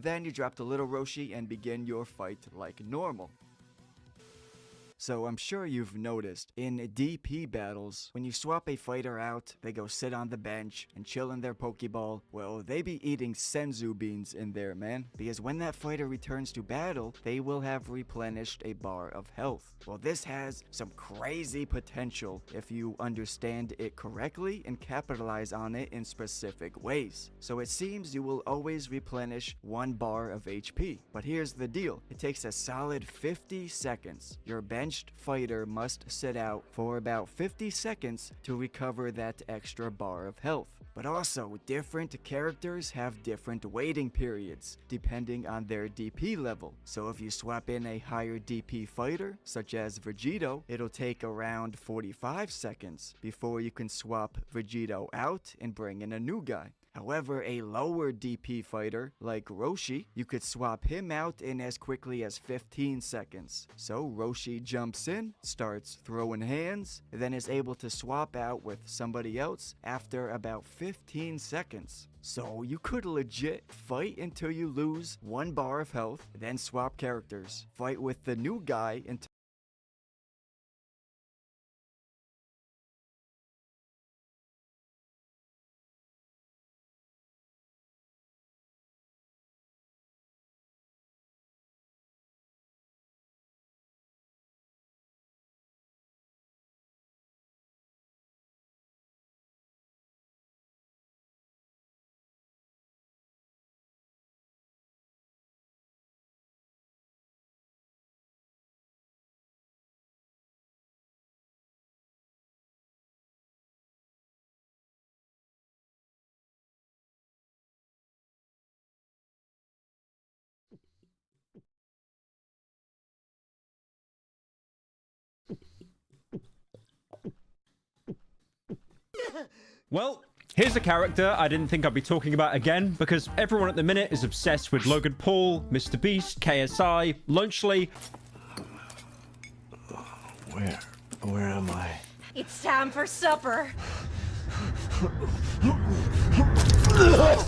then you drop the little Roshi and begin your fight like normal. So I'm sure you've noticed, in DP battles, when you swap a fighter out, they go sit on the bench and chill in their Pokeball, well, they be eating senzu beans in there, man. Because when that fighter returns to battle, they will have replenished a bar of health. Well, this has some crazy potential if you understand it correctly and capitalize on it in specific ways. So it seems you will always replenish 1 bar of HP. But here's the deal, it takes a solid 50 seconds. Your benched fighter must sit out for about 50 seconds to recover that extra bar of health. But also, different characters have different waiting periods, depending on their DP level. So if you swap in a higher DP fighter, such as Vegito, it'll take around 45 seconds before you can swap Vegito out and bring in a new guy. However, a lower DP fighter, like Roshi, you could swap him out in as quickly as 15 seconds. So Roshi jumps in, starts throwing hands, then is able to swap out with somebody else after about 15 seconds. So you could legit fight until you lose 1 bar of health, then swap characters. Fight with the new guy until Well, here's a character I didn't think I'd be talking about again, because everyone at the minute is obsessed with Logan Paul, Mr. Beast, KSI, Lunchley. Where am I? It's time for supper.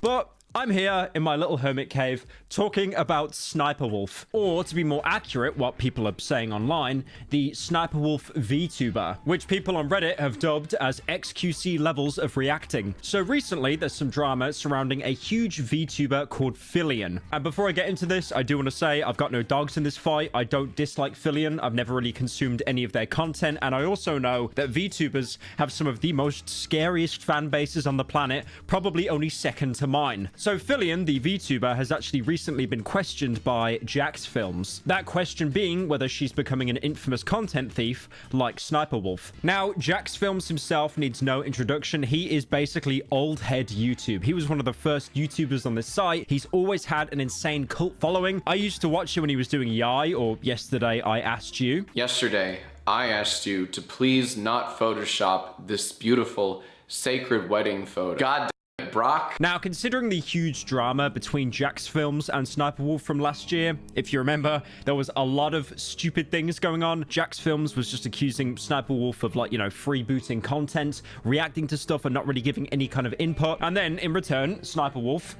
But I'm here in my little hermit cave talking about Sniper Wolf, or to be more accurate, what people are saying online, the Sniper Wolf VTuber, which people on Reddit have dubbed as XQC levels of reacting. So recently, there's some drama surrounding a huge VTuber called Fillion. And before I get into this, I do want to say I've got no dogs in this fight. I don't dislike Fillion. I've never really consumed any of their content. And I also know that VTubers have some of the most scariest fan bases on the planet, probably only second to mine. So Fillion, the VTuber, has actually recently been questioned by Jax Films. That question being whether she's becoming an infamous content thief like Sniper Wolf. Now, Jax Films himself needs no introduction. He is basically old head YouTube. He was one of the first YouTubers on this site. He's always had an insane cult following. I used to watch him when he was doing Yai, or Yesterday I Asked You. Yesterday, I asked you to please not Photoshop this beautiful sacred wedding photo. God damn it, Brock. Now, considering the huge drama between Jax Films and Sniper Wolf from last year, if you remember, there was a lot of stupid things going on. Jax Films was just accusing Sniper Wolf of, like, you know, freebooting content, reacting to stuff and not really giving any kind of input. And then, in return, Sniper Wolf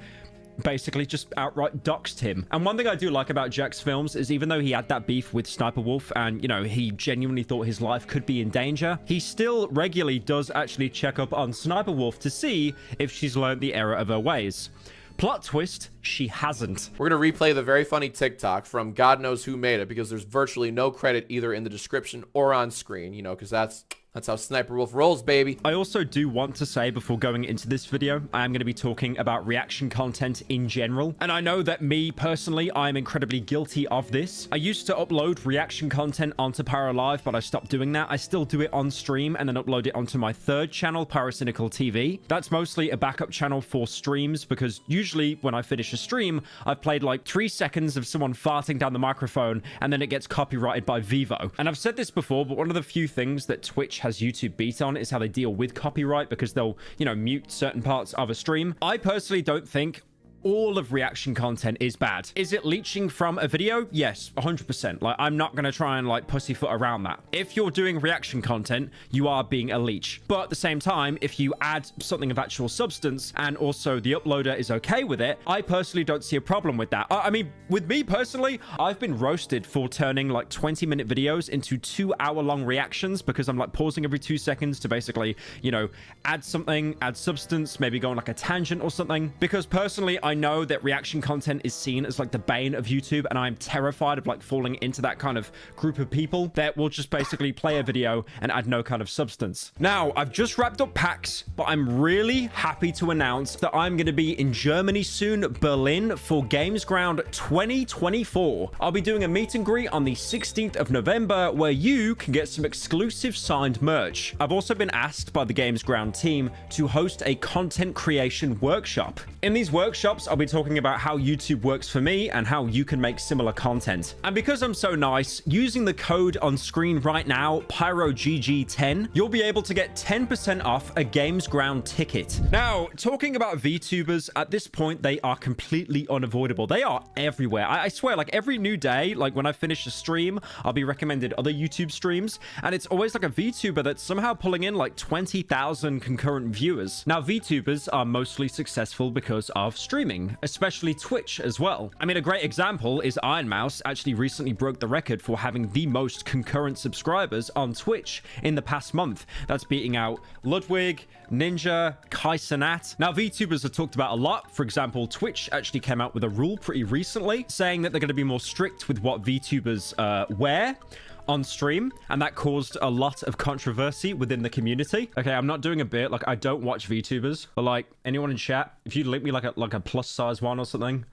basically just outright doxed him. And one thing I do like about Jax Films is even though he had that beef with Sniper Wolf and, you know, he genuinely thought his life could be in danger, he still regularly does actually check up on Sniper Wolf to see if she's learned the error of her ways. Plot twist, she hasn't. We're going to replay the very funny TikTok from God knows who made it, because there's virtually no credit either in the description or on screen, you know, because that's how Sniper Wolf rolls, baby. I also do want to say before going into this video, I am going to be talking about reaction content in general. And I know that me personally, I am incredibly guilty of this. I used to upload reaction content onto Pyro Live, but I stopped doing that. I still do it on stream and then upload it onto my third channel, Pyrocynical TV. That's mostly a backup channel for streams, because usually when I finish a stream, I've played like 3 seconds of someone farting down the microphone and then it gets copyrighted by Vivo. And I've said this before, but one of the few things that Twitch has YouTube beat on is how they deal with copyright, because they'll, you know, mute certain parts of a stream. I personally don't think all of reaction content is bad. Is it leeching from a video? Yes, 100%. Like, I'm not going to try and like pussyfoot around that. If you're doing reaction content, you are being a leech. But at the same time, if you add something of actual substance and also the uploader is okay with it, I personally don't see a problem with that. I mean, with me personally, I've been roasted for turning like 20-minute videos into 2-hour-long reactions because I'm like pausing every 2 seconds to basically, you know, add something, add substance, maybe go on like a tangent or something. Because personally, I know that reaction content is seen as like the bane of YouTube, and I'm terrified of like falling into that kind of group of people that will just basically play a video and add no kind of substance. Now, I've just wrapped up PAX, but I'm really happy to announce that I'm going to be in Germany soon, Berlin, for Gamesground 2024. I'll be doing a meet and greet on the 16th of November where you can get some exclusive signed merch. I've also been asked by the Gamesground team to host a content creation workshop. In these workshops, I'll be talking about how YouTube works for me and how you can make similar content. And because I'm so nice, using the code on screen right now, PyroGG10, you'll be able to get 10% off a Gamesground ticket. Now, talking about VTubers, at this point, they are completely unavoidable. They are everywhere. I swear, like every new day, like when I finish a stream, I'll be recommended other YouTube streams, and it's always like a VTuber that's somehow pulling in like 20,000 concurrent viewers. Now, VTubers are mostly successful because of streaming, especially Twitch as well. I mean, a great example is Iron Mouse actually recently broke the record for having the most concurrent subscribers on Twitch in the past month. That's beating out Ludwig, Ninja, Kai Cenat. Now, VTubers are talked about a lot. For example, Twitch actually came out with a rule pretty recently saying that they're going to be more strict with what VTubers wear on stream, and that caused a lot of controversy within the community. Okay, I'm not doing a bit, like I don't watch VTubers, but like anyone in chat, if you link me like a plus size one or something,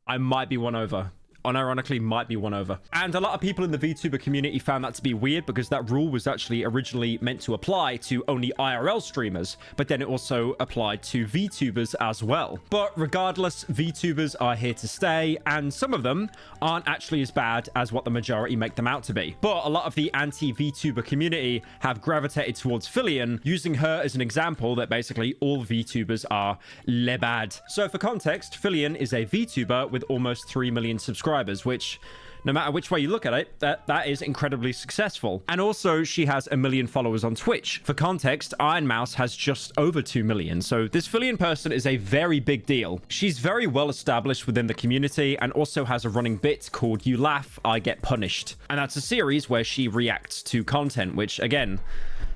I might be won over. Unironically, might be won over. And a lot of people in the VTuber community found that to be weird because that rule was actually originally meant to apply to only IRL streamers, but then it also applied to VTubers as well. But regardless, VTubers are here to stay, and some of them aren't actually as bad as what the majority make them out to be. But a lot of the anti-VTuber community have gravitated towards Fillion, using her as an example that basically all VTubers are le bad. So for context, Fillion is a VTuber with almost 3 million subscribers, which, no matter which way you look at it, that is incredibly successful. And also, she has 1 million followers on Twitch. For context, Iron Mouse has just over 2 million. So this Fillion person is a very big deal. She's very well established within the community and also has a running bit called You Laugh, I Get Punished. And that's a series where she reacts to content, which again,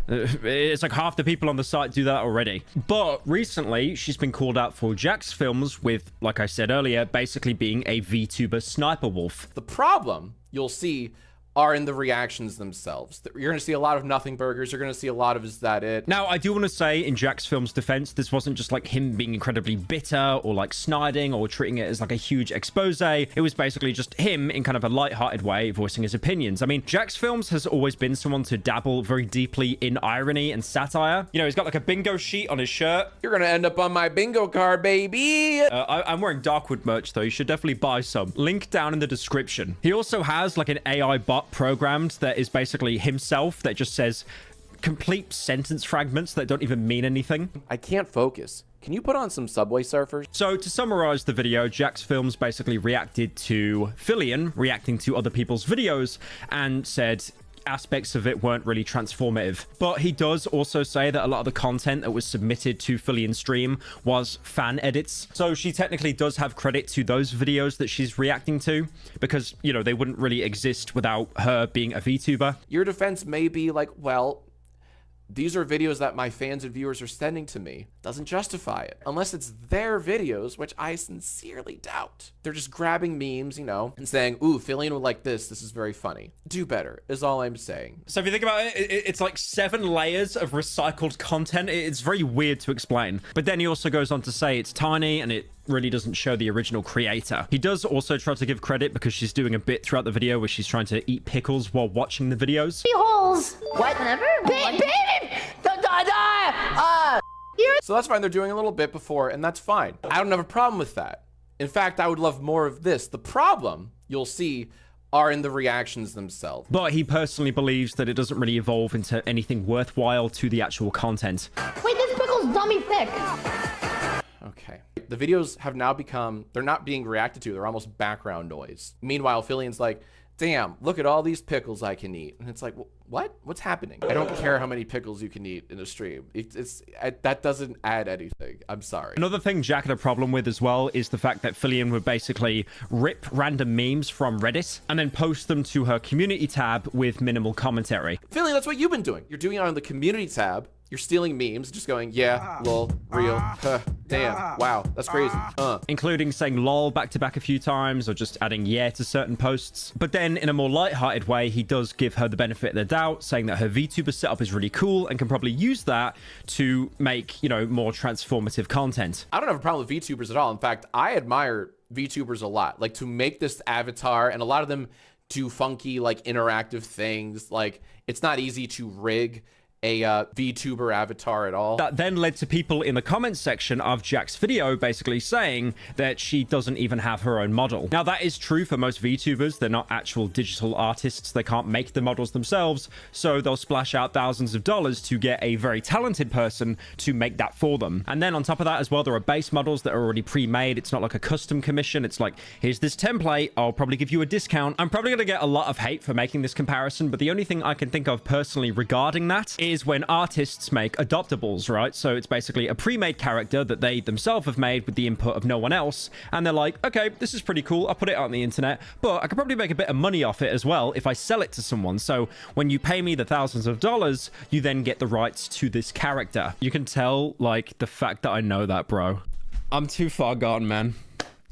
it's like half the people on the site do that already. But recently, she's been called out for Jack's Films with, like I said earlier, basically being a VTuber sniper wolf. The problem you'll see are in the reactions themselves. You're going to see a lot of nothing burgers. You're going to see a lot of is that it? Now, I do want to say, in Jack's Film's defense, this wasn't just like him being incredibly bitter or like sniding or treating it as like a huge expose. It was basically just him in kind of a lighthearted way voicing his opinions. I mean, Jack's Films has always been someone to dabble very deeply in irony and satire. You know, he's got like a bingo sheet on his shirt. You're going to end up on my bingo card, baby. I'm wearing Darkwood merch, though. You should definitely buy some. Link down in the description. He also has like an AI bot programmed that is basically himself that just says complete sentence fragments that don't even mean anything. I can't focus. Can you put on some Subway Surfers? So to summarize the video, Jack's Films basically reacted to Fillion reacting to other people's videos and said aspects of it weren't really transformative. But he does also say that a lot of the content that was submitted to Fillion's stream was fan edits. So she technically does have credit to those videos that she's reacting to because, you know, they wouldn't really exist without her being a VTuber. Your defense may be like, well, these are videos that my fans and viewers are sending to me. Doesn't justify it. Unless it's their videos, which I sincerely doubt. They're just grabbing memes, you know, and saying, ooh, Fillion would like this. This is very funny. Do better, is all I'm saying. So if you think about it, it's like 7 layers of recycled content. It's very weird to explain. But then he also goes on to say it's tiny and it really doesn't show the original creator. He does also try to give credit because she's doing a bit throughout the video where she's trying to eat pickles while watching the videos. Holes. What? Whenever? So that's fine. They're doing a little bit before, and that's fine. I don't have a problem with that. In fact, I would love more of this. The problem you'll see are in the reactions themselves. But he personally believes that it doesn't really evolve into anything worthwhile to the actual content. Wait, this pickle's dummy thick. Okay. The videos have now become, they're not being reacted to. They're almost background noise. Meanwhile, Fillion's like, damn, look at all these pickles I can eat. And it's like, what? What's happening? I don't care how many pickles you can eat in a stream. That doesn't add anything. I'm sorry. Another thing Jack had a problem with as well is the fact that Fillion would basically rip random memes from Reddit and then post them to her community tab with minimal commentary. Fillion, that's what you've been doing. You're doing it on the community tab. You're stealing memes, just going, yeah, lol, real, huh, damn, wow, that's crazy, Including saying lol back to back a few times or just adding yeah to certain posts. But then in a more lighthearted way, he does give her the benefit of the doubt, saying that her VTuber setup is really cool and can probably use that to make, you know, more transformative content. I don't have a problem with VTubers at all. In fact, I admire VTubers a lot. Like, to make this avatar, and a lot of them do funky, like, interactive things. Like, it's not easy to rig a VTuber avatar at all. That then led to people in the comments section of Jack's video basically saying that she doesn't even have her own model. Now, that is true for most VTubers. They're not actual digital artists. They can't make the models themselves, so they'll splash out thousands of dollars to get a very talented person to make that for them. And then on top of that as well, there are base models that are already pre-made. It's not like a custom commission. It's like, here's this template. I'll probably give you a discount. I'm probably going to get a lot of hate for making this comparison, but the only thing I can think of personally regarding that is when artists make adoptables, right? So it's basically a pre-made character that they themselves have made with the input of no one else, and they're like, okay, this is pretty cool, I'll put it out on the internet, but I could probably make a bit of money off it as well if I sell it to someone. So when you pay me the thousands of dollars, you then get the rights to this character. You can tell, like, the fact that I know that, bro. I'm too far gone, man.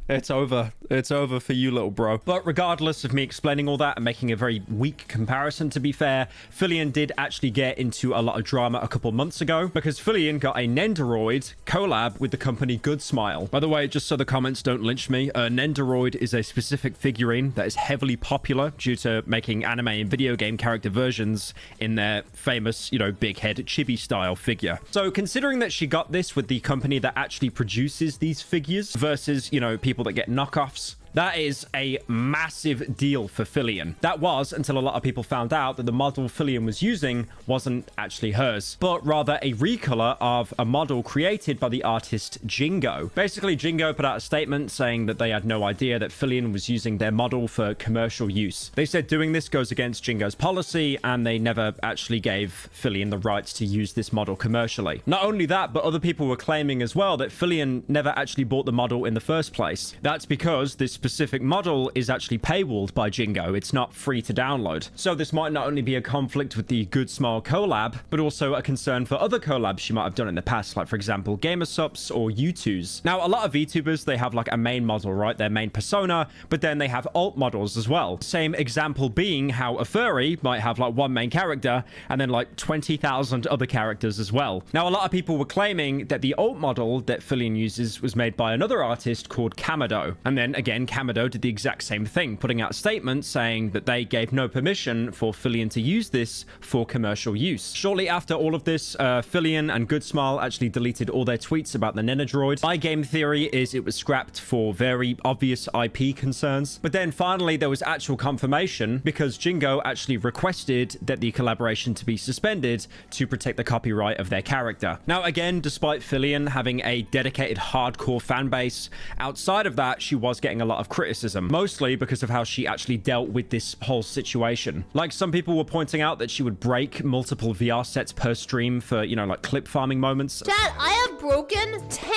It's over. It's over for you, little bro. But regardless of me explaining all that and making a very weak comparison, to be fair, Fillion did actually get into a lot of drama a couple months ago because Fillion got a Nendoroid collab with the company Good Smile. By the way, just so the comments don't lynch me, a Nendoroid is a specific figurine that is heavily popular due to making anime and video game character versions in their famous, you know, big head chibi style figure. So considering that she got this with the company that actually produces these figures versus, you know, people that get knockoffs, that is a massive deal for Fillion. That was until a lot of people found out that the model Fillion was using wasn't actually hers, but rather a recolor of a model created by the artist Jingo. Basically, Jingo put out a statement saying that they had no idea that Fillion was using their model for commercial use. They said doing this goes against Jingo's policy, and they never actually gave Fillion the rights to use this model commercially. Not only that, but other people were claiming as well that Fillion never actually bought the model in the first place. That's because this specific model is actually paywalled by Jingo. It's not free to download. So this might not only be a conflict with the Good Smile collab, but also a concern for other collabs she might have done in the past, like for example Gamersups or U2s. Now, a lot of VTubers, they have like a main model, right? Their main persona, but then they have alt models as well. Same example being how a furry might have like one main character and then like 20,000 other characters as well. Now, a lot of people were claiming that the alt model that Fillion uses was made by another artist called Kamado. And then again, Kamado did the exact same thing, putting out a statement saying that they gave no permission for Fillion to use this for commercial use. Shortly after all of this, Fillion and Good Smile actually deleted all their tweets about the Nenadroid. My game theory is it was scrapped for very obvious IP concerns. But then finally there was actual confirmation because Jingo actually requested that the collaboration to be suspended to protect the copyright of their character. Now again, despite Fillion having a dedicated hardcore fan base, outside of that she was getting a lot of criticism, mostly because of how she actually dealt with this whole situation. Like, some people were pointing out that she would break multiple VR sets per stream for, you know, like clip farming moments. Chat, I have broken 10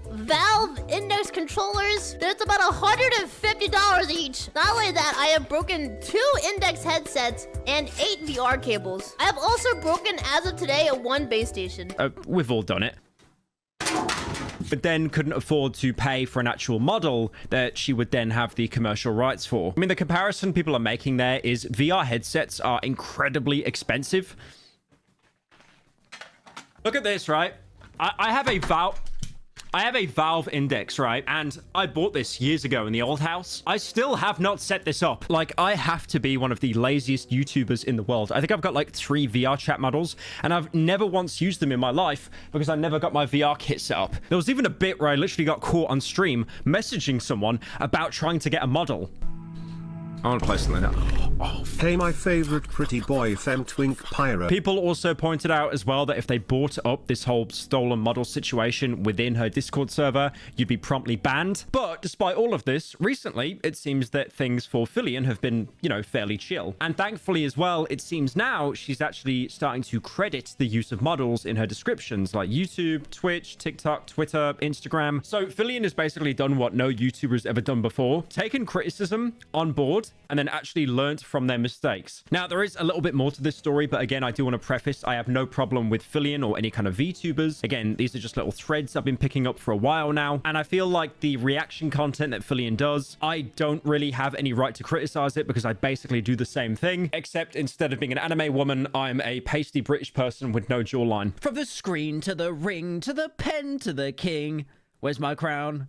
Valve Index controllers. That's about $150 each. Not only that, I have broken 2 Index headsets and 8 VR cables. I have also broken, as of today, a 1 base station. We've all done it. But then couldn't afford to pay for an actual model that she would then have the commercial rights for. I mean, the comparison people are making there is VR headsets are incredibly expensive. Look at this, right? I have a Valve Index, right? And I bought this years ago in the old house. I still have not set this up. Like, I have to be one of the laziest YouTubers in the world. I think I've got like 3 VR chat models, and I've never once used them in my life because I never got my VR kit set up. There was even a bit where I literally got caught on stream messaging someone about trying to get a model. I want to play something like that. Hey, my favorite pretty boy Femtwink Pyro. People also pointed out as well that if they brought up this whole stolen model situation within her Discord server, you'd be promptly banned. But despite all of this, recently, it seems that things for Fillion have been, you know, fairly chill. And thankfully as well, it seems now she's actually starting to credit the use of models in her descriptions like YouTube, Twitch, TikTok, Twitter, Instagram. So Fillion has basically done what no YouTuber's ever done before, taken criticism on board and then actually learnt from their mistakes. Now, there is a little bit more to this story, but again, I do want to preface, I have no problem with Fillion or any kind of VTubers. Again, these are just little threads I've been picking up for a while now, and I feel like the reaction content that Fillion does, I don't really have any right to criticize it because I basically do the same thing, except instead of being an anime woman, I'm a pasty British person with no jawline. From the screen to the ring to the pen to the king, where's my crown?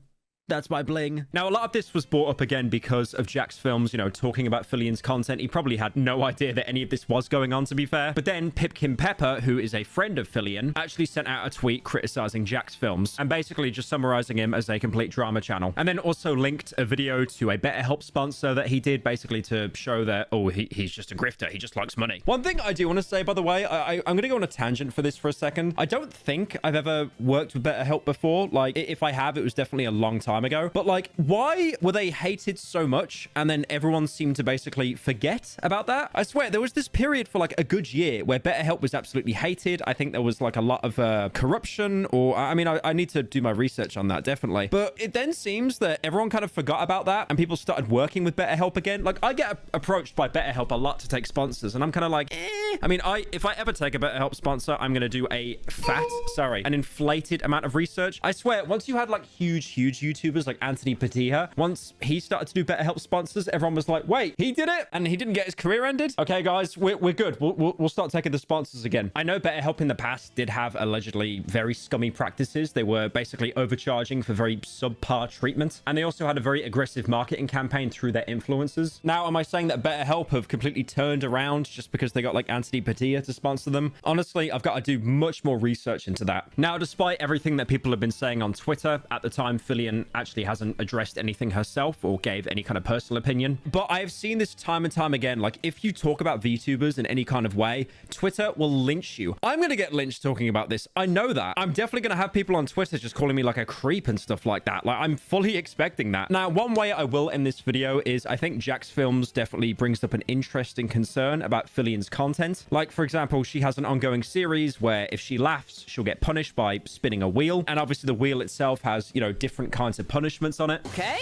That's my bling. Now, a lot of this was brought up again because of Jack's films, you know, talking about Fillion's content. He probably had no idea that any of this was going on, to be fair. But then Pipkin Pepper, who is a friend of Fillion, actually sent out a tweet criticizing Jack's films and basically just summarizing him as a complete drama channel. And then also linked a video to a BetterHelp sponsor that he did basically to show that, oh, he's just a grifter. He just likes money. One thing I do want to say, by the way, I'm going to go on a tangent for this for a second. I don't think I've ever worked with BetterHelp before. Like, if I have, it was definitely a long time ago. But like, why were they hated so much and then everyone seemed to basically forget about that? I swear there was this period for like a good year where BetterHelp was absolutely hated. I think there was like a lot of corruption, or I mean, I need to do my research on that, definitely. But it then seems that everyone kind of forgot about that and people started working with BetterHelp again. Like, I get approached by BetterHelp a lot to take sponsors and I'm kind of like, I mean, if I ever take a BetterHelp sponsor, I'm going to do an inflated amount of research. I swear, once you had like huge YouTubers like Anthony Padilla, once he started to do BetterHelp sponsors, everyone was like, wait, he did it and he didn't get his career ended? Okay, guys, we're good. We'll start taking the sponsors again. I know BetterHelp in the past did have allegedly very scummy practices. They were basically overcharging for very subpar treatment. And they also had a very aggressive marketing campaign through their influencers. Now, am I saying that BetterHelp have completely turned around just because they got like Anthony Padilla to sponsor them? Honestly, I've got to do much more research into that. Now, despite everything that people have been saying on Twitter, at the time, Fillion actually hasn't addressed anything herself or gave any kind of personal opinion. But I have seen this time and time again. Like, if you talk about VTubers in any kind of way, Twitter will lynch you. I'm going to get lynched talking about this. I know that. I'm definitely going to have people on Twitter just calling me like a creep and stuff like that. Like, I'm fully expecting that. Now, one way I will end this video is I think Jack's films definitely brings up an interesting concern about Fillion's content. Like, for example, she has an ongoing series where if she laughs, she'll get punished by spinning a wheel. And obviously the wheel itself has, you know, different kinds of punishments on it. Okay.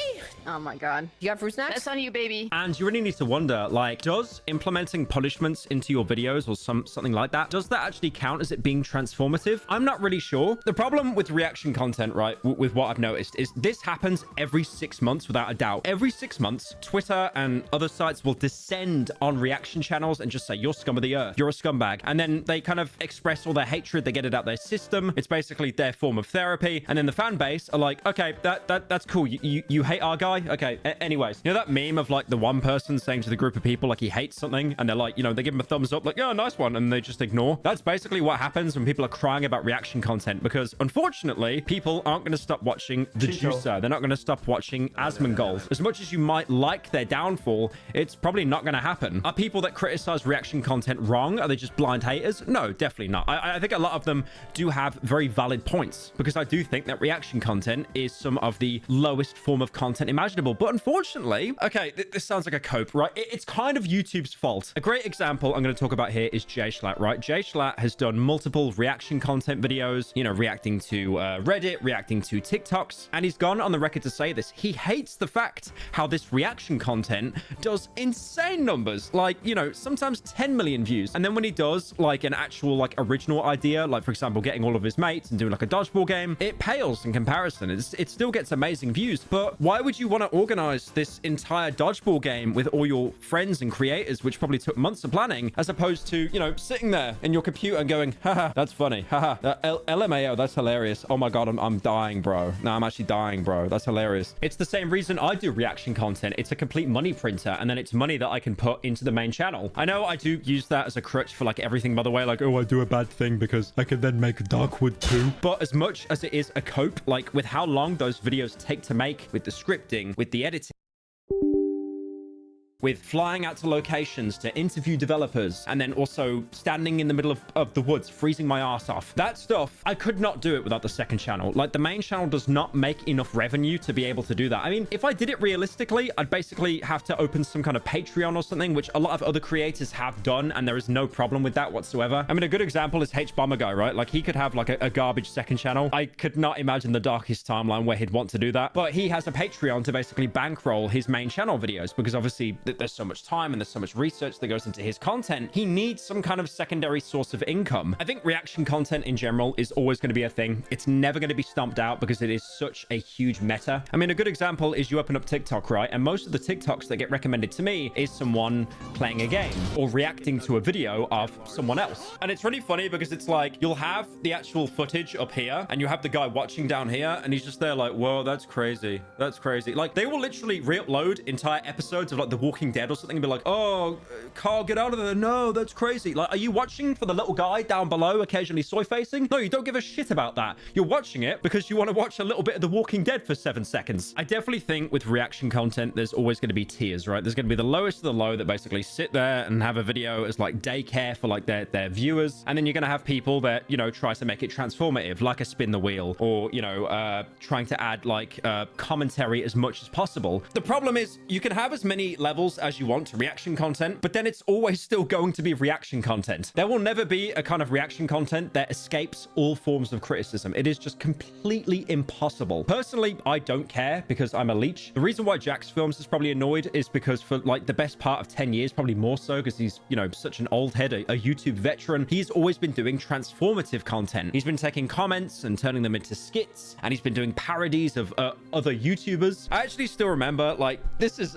Oh my god. You got fruit snacks? That's on you, baby. And you really need to wonder, like, does implementing punishments into your videos or something like that, does that actually count as it being transformative? I'm not really sure. The problem with reaction content, right, with what I've noticed is this happens every 6 months without a doubt. Every 6 months, Twitter and other sites will descend on reaction channels and just say, you're scum of the earth. You're a scumbag. And then they kind of express all their hatred. They get it out their system. It's basically their form of therapy. And then the fan base are like, okay, that's cool. You hate our guy? Okay. Anyways, you know that meme of like the one person saying to the group of people like he hates something and they're like, you know, they give him a thumbs up like, yeah, nice one. And they just ignore. That's basically what happens when people are crying about reaction content, because unfortunately, people aren't going to stop watching the Juicer. They're not going to stop watching Asmongold. As much as you might like their downfall, it's probably not going to happen. Are people that criticize reaction content wrong? Are they just blind haters? No, definitely not. I think a lot of them do have very valid points, because I do think that reaction content is some of the lowest form of content imaginable. But unfortunately, okay, this sounds like a cope, right? It's kind of YouTube's fault. A great example I'm going to talk about here is Jay Schlatt, right? Jay Schlatt has done multiple reaction content videos, you know, reacting to Reddit, reacting to TikToks, and he's gone on the record to say this. He hates the fact how this reaction content does insane numbers, like, you know, sometimes 10 million views. And then when he does like an actual like original idea, like for example, getting all of his mates and doing like a dodgeball game, it pales in comparison. It still gets amazing views. But why would you want to organize this entire dodgeball game with all your friends and creators, which probably took months of planning, as opposed to, you know, sitting there in your computer and going, haha, that's funny, haha, LMAO, that's hilarious. Oh my god, I'm dying, bro. No, I'm actually dying, bro. That's hilarious. It's the same reason I do reaction content. It's a complete money printer, and then it's money that I can put into the main channel. I know I do use that as a crutch for like everything, by the way, like, oh, I do a bad thing because I can then make Darkwood 2. But as much as it is a cope, like with how long those videos take to make, with the scripting, with the editing, with flying out to locations to interview developers, and then also standing in the middle of the woods, freezing my ass off. That stuff, I could not do it without the second channel. Like, the main channel does not make enough revenue to be able to do that. I mean, if I did it realistically, I'd basically have to open some kind of Patreon or something, which a lot of other creators have done, and there is no problem with that whatsoever. I mean, a good example is H-Bomber Guy, right? Like, he could have like a garbage second channel. I could not imagine the darkest timeline where he'd want to do that, but he has a Patreon to basically bankroll his main channel videos, because obviously there's so much time and there's so much research that goes into his content. He needs some kind of secondary source of income. I think reaction content in general is always going to be a thing. It's never going to be stomped out because it is such a huge meta. I mean, a good example is you open up TikTok, right? And most of the TikToks that get recommended to me is someone playing a game or reacting to a video of someone else. And it's really funny because it's like, you'll have the actual footage up here and you have the guy watching down here and he's just there like, whoa, that's crazy. That's crazy. Like, they will literally re-upload entire episodes of like The Walking Dead or something and be like, oh, Carl, get out of there. No, that's crazy. Like, are you watching for the little guy down below occasionally soy facing? No, you don't give a shit about that. You're watching it because you want to watch a little bit of The Walking Dead for 7 seconds. I definitely think with reaction content, there's always going to be tiers, right? There's going to be the lowest of the low that basically sit there and have a video as like daycare for like their viewers. And then you're going to have people that, you know, try to make it transformative, like a spin the wheel, or, you know, trying to add like commentary as much as possible. The problem is you can have as many levels as you want to reaction content, but then it's always still going to be reaction content. There will never be a kind of reaction content that escapes all forms of criticism. It is just completely impossible. Personally, I don't care because I'm a leech. The reason why Jax Films is probably annoyed is because for like the best part of 10 years, probably more so because he's, you know, such an old head, a YouTube veteran, he's always been doing transformative content. He's been taking comments and turning them into skits, and he's been doing parodies of other YouTubers. I actually still remember, like, this is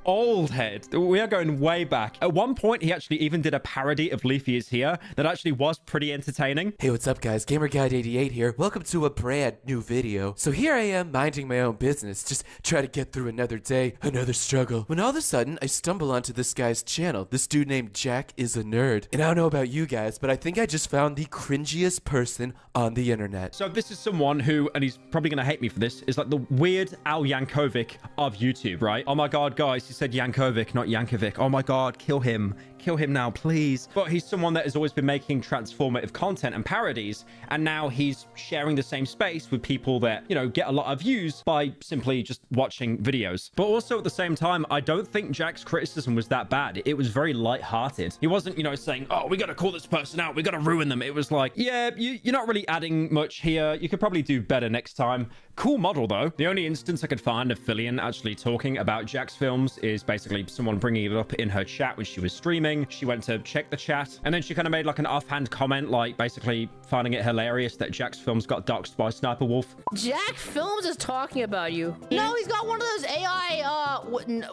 old head. We are going way back. At one point, he actually even did a parody of Leafy is Here that actually was pretty entertaining. Hey, what's up, guys? GamerGuide88 here. Welcome to a brand new video. So here I am minding my own business, just try to get through another day, another struggle. When all of a sudden, I stumble onto this guy's channel. This dude named Jack is a nerd. And I don't know about you guys, but I think I just found the cringiest person on the internet. So this is someone who, and he's probably going to hate me for this, is like the weird Al Yankovic of YouTube, right? Oh my God, guys, he said Yankovic, not Yankovic. Oh my God, kill him. Kill him now, please. But he's someone that has always been making transformative content and parodies, and now he's sharing the same space with people that, you know, get a lot of views by simply just watching videos. But also at the same time, I don't think Jack's criticism was that bad. It was very light-hearted. He wasn't, you know, saying, oh, we gotta call this person out, we gotta ruin them. It was like, yeah, you're not really adding much here. You could probably do better next time. Cool model, though. The only instance I could find of Fillion actually talking about Jack's films is basically someone bringing it up in her chat when she was streaming. She went to check the chat, and then she kind of made like an offhand comment, like basically finding it hilarious that Jack's films got doxxed by Sniper Wolf. Jack Films is talking about you. No, he's got one of those AI,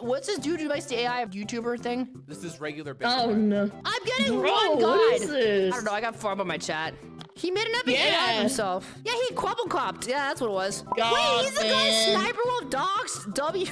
what's this dude who makes the AI YouTuber thing? This is regular. Oh no. I'm getting Bro, one what guide. is this? I don't know, I got farm on my chat. He made an epic AI of himself. Yeah, he quabble-copped. Yeah, that's what it was. God, wait, he's the guy man. Sniper Wolf Dogs W.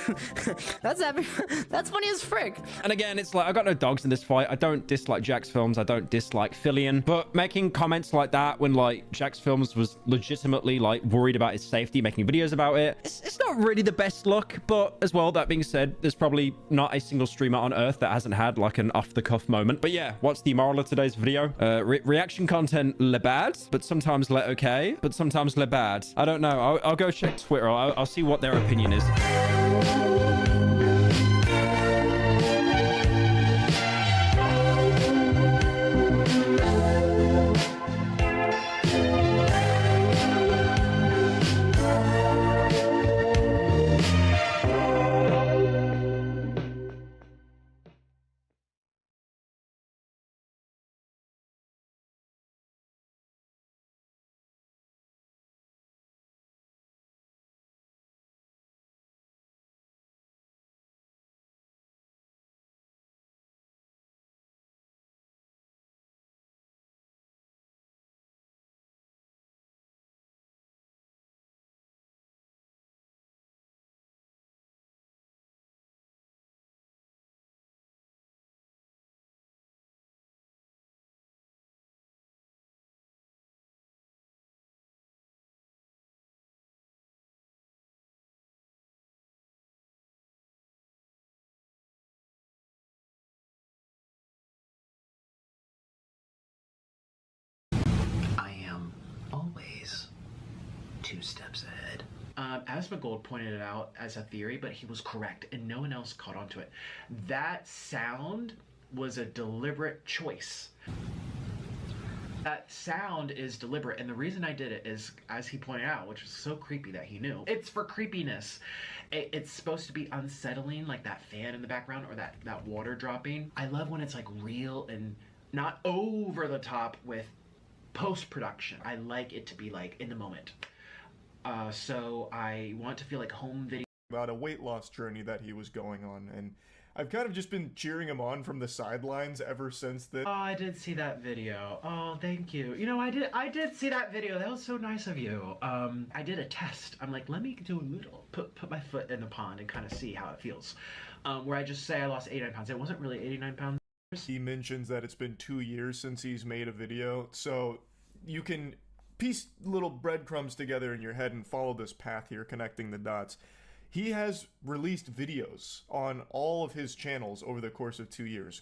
That's epic. That's funny as frick. And again, it's like, I got no dogs in this fight. I don't dislike Jack's films. I don't dislike Fillion. But making comments like that when like Jack's films was legitimately like worried about his safety, making videos about it, it's not really the best look. But as well, that being said, there's probably not a single streamer on earth that hasn't had like an off-the-cuff moment. But yeah, what's the moral of today's video? Reaction content, le bad, but sometimes le okay, but sometimes le bad. I don't know. I'll go check Twitter. I'll see what their opinion is. Asmongold pointed it out as a theory, but he was correct, and no one else caught on to it. That sound was a deliberate choice. That sound is deliberate, and the reason I did it is, as he pointed out, which was so creepy that he knew, it's for creepiness. It's supposed to be unsettling, like that fan in the background or that water dropping. I love when it's like real and not over the top with post-production. I like it to be like in the moment. So I want to feel like home video. About a weight loss journey that he was going on, and I've kind of just been cheering him on from the sidelines ever since then. Oh, I did see that video. Oh, thank you. You know, I did see that video. That was so nice of you. I did a test. I'm like, let me do a little, put my foot in the pond and kind of see how it feels. Where I just say I lost 89 pounds. It wasn't really 89 pounds. He mentions that it's been 2 years since he's made a video, so you can piece little breadcrumbs together in your head and follow this path here, connecting the dots. He has released videos on all of his channels over the course of 2 years.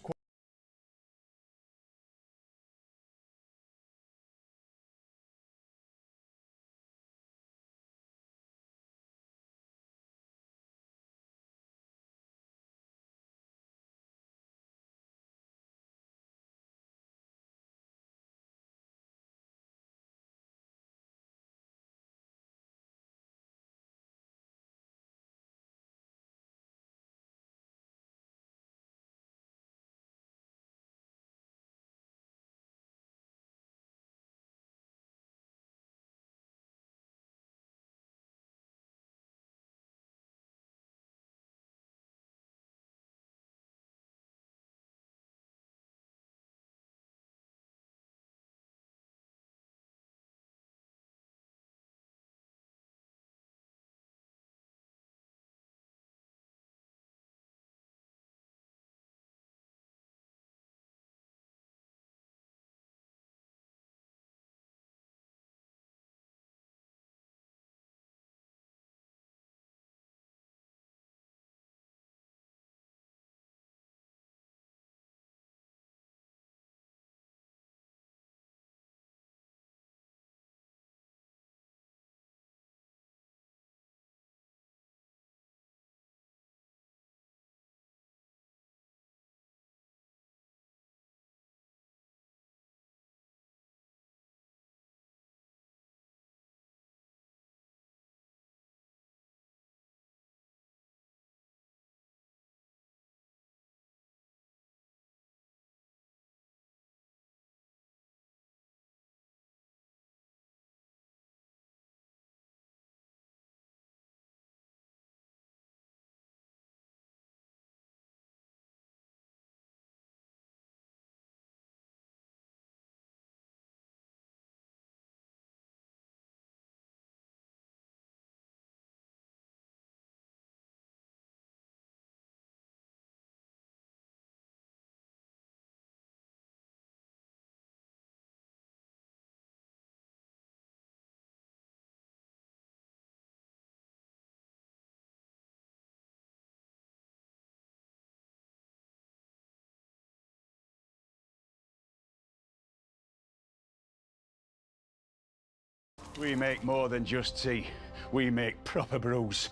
We make more than just tea. We make proper brews.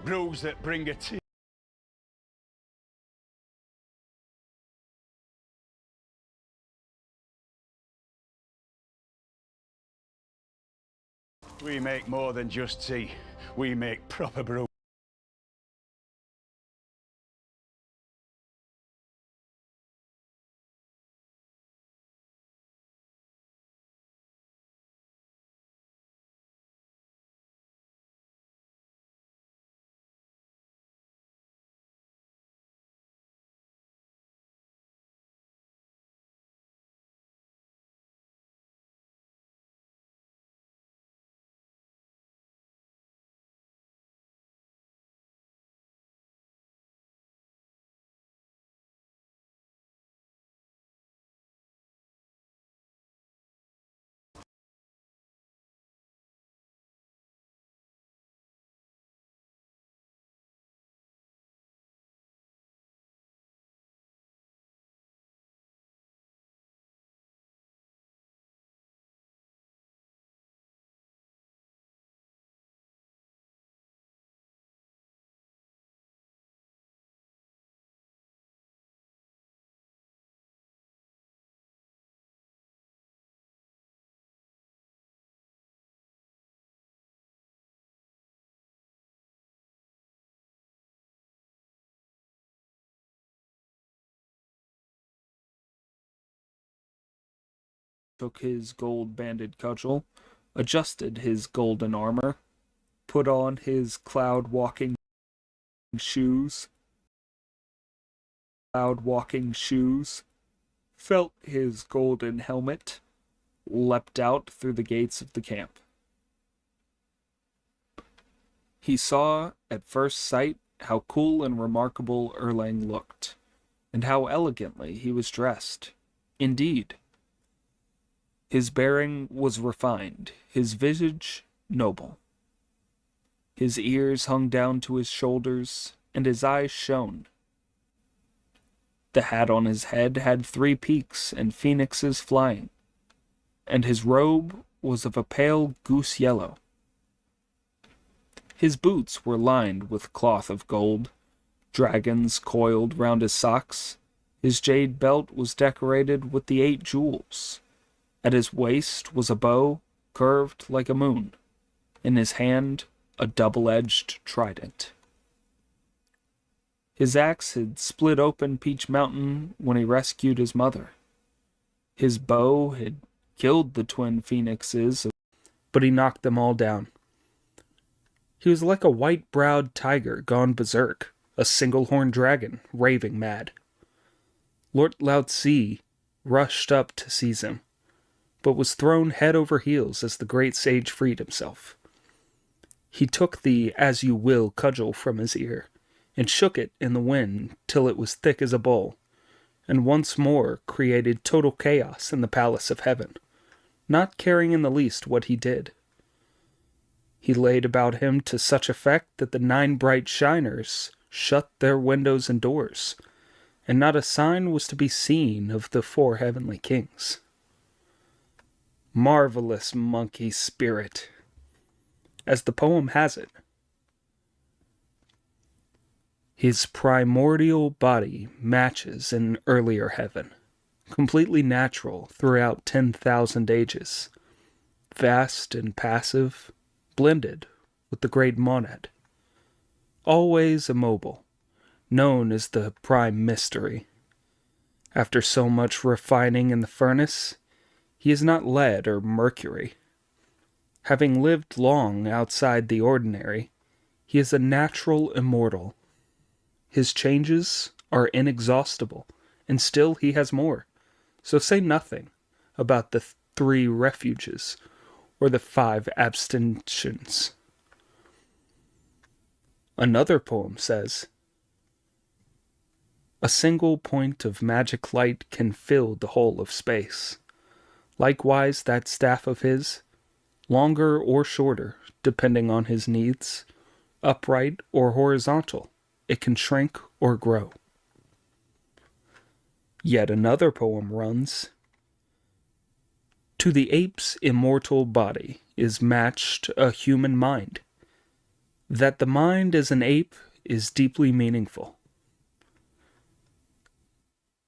Brews that bring a tea. We make more than just tea. We make proper brews. took his gold-banded cudgel, adjusted his golden armor, put on his cloud-walking shoes, felt his golden helmet, leapt out through the gates of the camp. He saw, at first sight, how cool and remarkable Erlang looked, and how elegantly he was dressed. Indeed, his bearing was refined, his visage noble. His ears hung down to his shoulders, and his eyes shone. The hat on his head had 3 peaks and phoenixes flying, and his robe was of a pale goose yellow. His boots were lined with cloth of gold, dragons coiled round his socks. His jade belt was decorated with the 8 jewels. At his waist was a bow curved like a moon. In his hand, a double-edged trident. His axe had split open Peach Mountain when he rescued his mother. His bow had killed the twin phoenixes, but he knocked them all down. He was like a white-browed tiger gone berserk, a single-horned dragon raving mad. Lord Lao Tzu rushed up to seize him, but was thrown head over heels as the great sage freed himself. He took the as-you-will cudgel from his ear, and shook it in the wind till it was thick as a bowl, and once more created total chaos in the palace of heaven, not caring in the least what he did. He laid about him to such effect that the 9 bright shiners shut their windows and doors, and not a sign was to be seen of the 4 heavenly kings. Marvelous monkey spirit. As the poem has it, his primordial body matches an earlier heaven, completely natural throughout 10,000 ages, vast and passive, blended with the great monad, always immobile, known as the prime mystery. After so much refining in the furnace, he is not lead or mercury. Having lived long outside the ordinary, he is a natural immortal. His changes are inexhaustible, and still he has more. So say nothing about the 3 refuges or the 5 abstentions. Another poem says, "A single point of magic light can fill the whole of space. Likewise that staff of his, longer or shorter, depending on his needs, upright or horizontal, it can shrink or grow." Yet another poem runs, "To the ape's immortal body is matched a human mind. That the mind is an ape is deeply meaningful."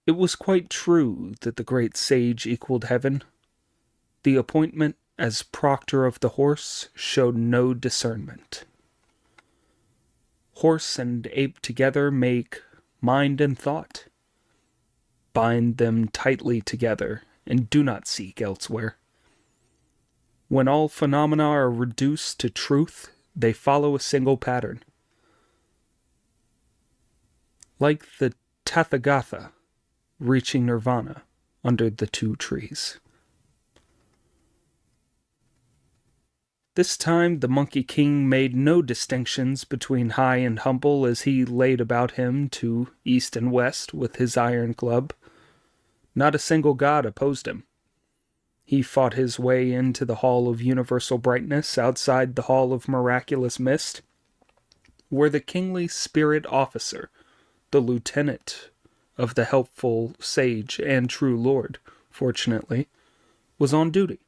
It was quite true that the great sage equaled heaven. The appointment as proctor of the horse showed no discernment. Horse and ape together make mind and thought. Bind them tightly together and do not seek elsewhere. When all phenomena are reduced to truth, they follow a single pattern. Like the Tathagata reaching nirvana under the 2 trees. This time the Monkey King made no distinctions between high and humble as he laid about him to east and west with his iron club. Not a single god opposed him. He fought his way into the Hall of Universal Brightness outside the Hall of Miraculous Mist, where the kingly spirit officer, the lieutenant of the helpful sage and true lord, fortunately, was on duty.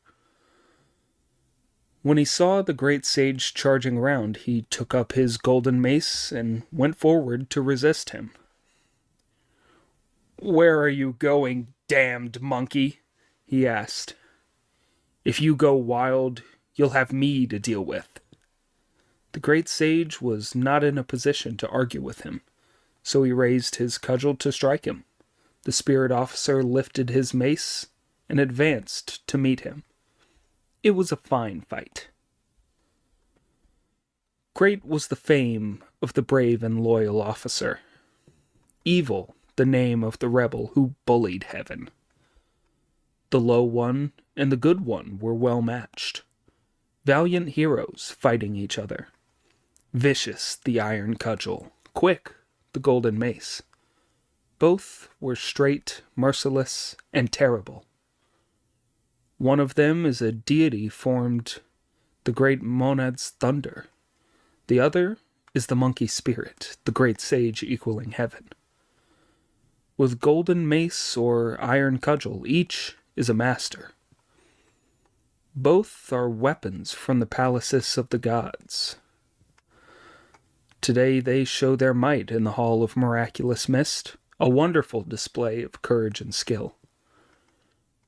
When he saw the great sage charging round, he took up his golden mace and went forward to resist him. "Where are you going, damned monkey?" he asked. "If you go wild, you'll have me to deal with." The great sage was not in a position to argue with him, so he raised his cudgel to strike him. The spirit officer lifted his mace and advanced to meet him. It was a fine fight. Great was the fame of the brave and loyal officer. Evil the name of the rebel who bullied heaven. The low one and the good one were well matched. Valiant heroes fighting each other. Vicious the iron cudgel, quick the golden mace. Both were straight, merciless, and terrible. One of them is a deity formed the great monad's thunder. The other is the monkey spirit, the great sage equaling heaven. With golden mace or iron cudgel, each is a master. Both are weapons from the palaces of the gods. Today they show their might in the Hall of Miraculous Mist, a wonderful display of courage and skill.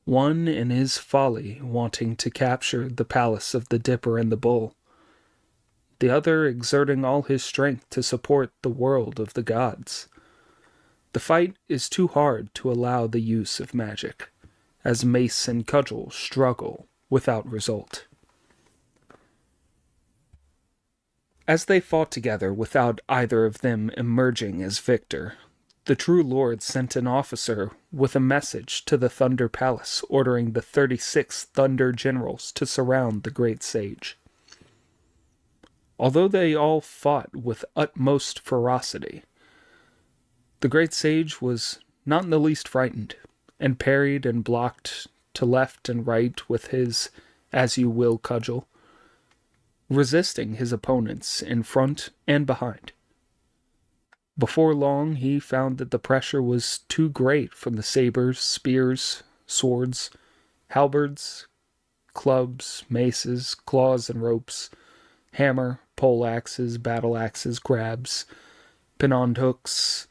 One in his folly wanting to capture the palace of the Dipper and the Bull, the other exerting all his strength to support the world of the gods. The fight is too hard to allow the use of magic, as mace and cudgel struggle without result. As they fought together without either of them emerging as victor, the true lord sent an officer with a message to the Thunder Palace ordering the 36 Thunder Generals to surround the great sage. Although they all fought with utmost ferocity, the great sage was not in the least frightened, and parried and blocked to left and right with his as-you-will cudgel, resisting his opponents in front and behind. Before long, he found that the pressure was too great from the sabers, spears, swords, halberds, clubs, maces, claws and ropes, hammer, pole axes, battle axes, grabs, pinoned hooks,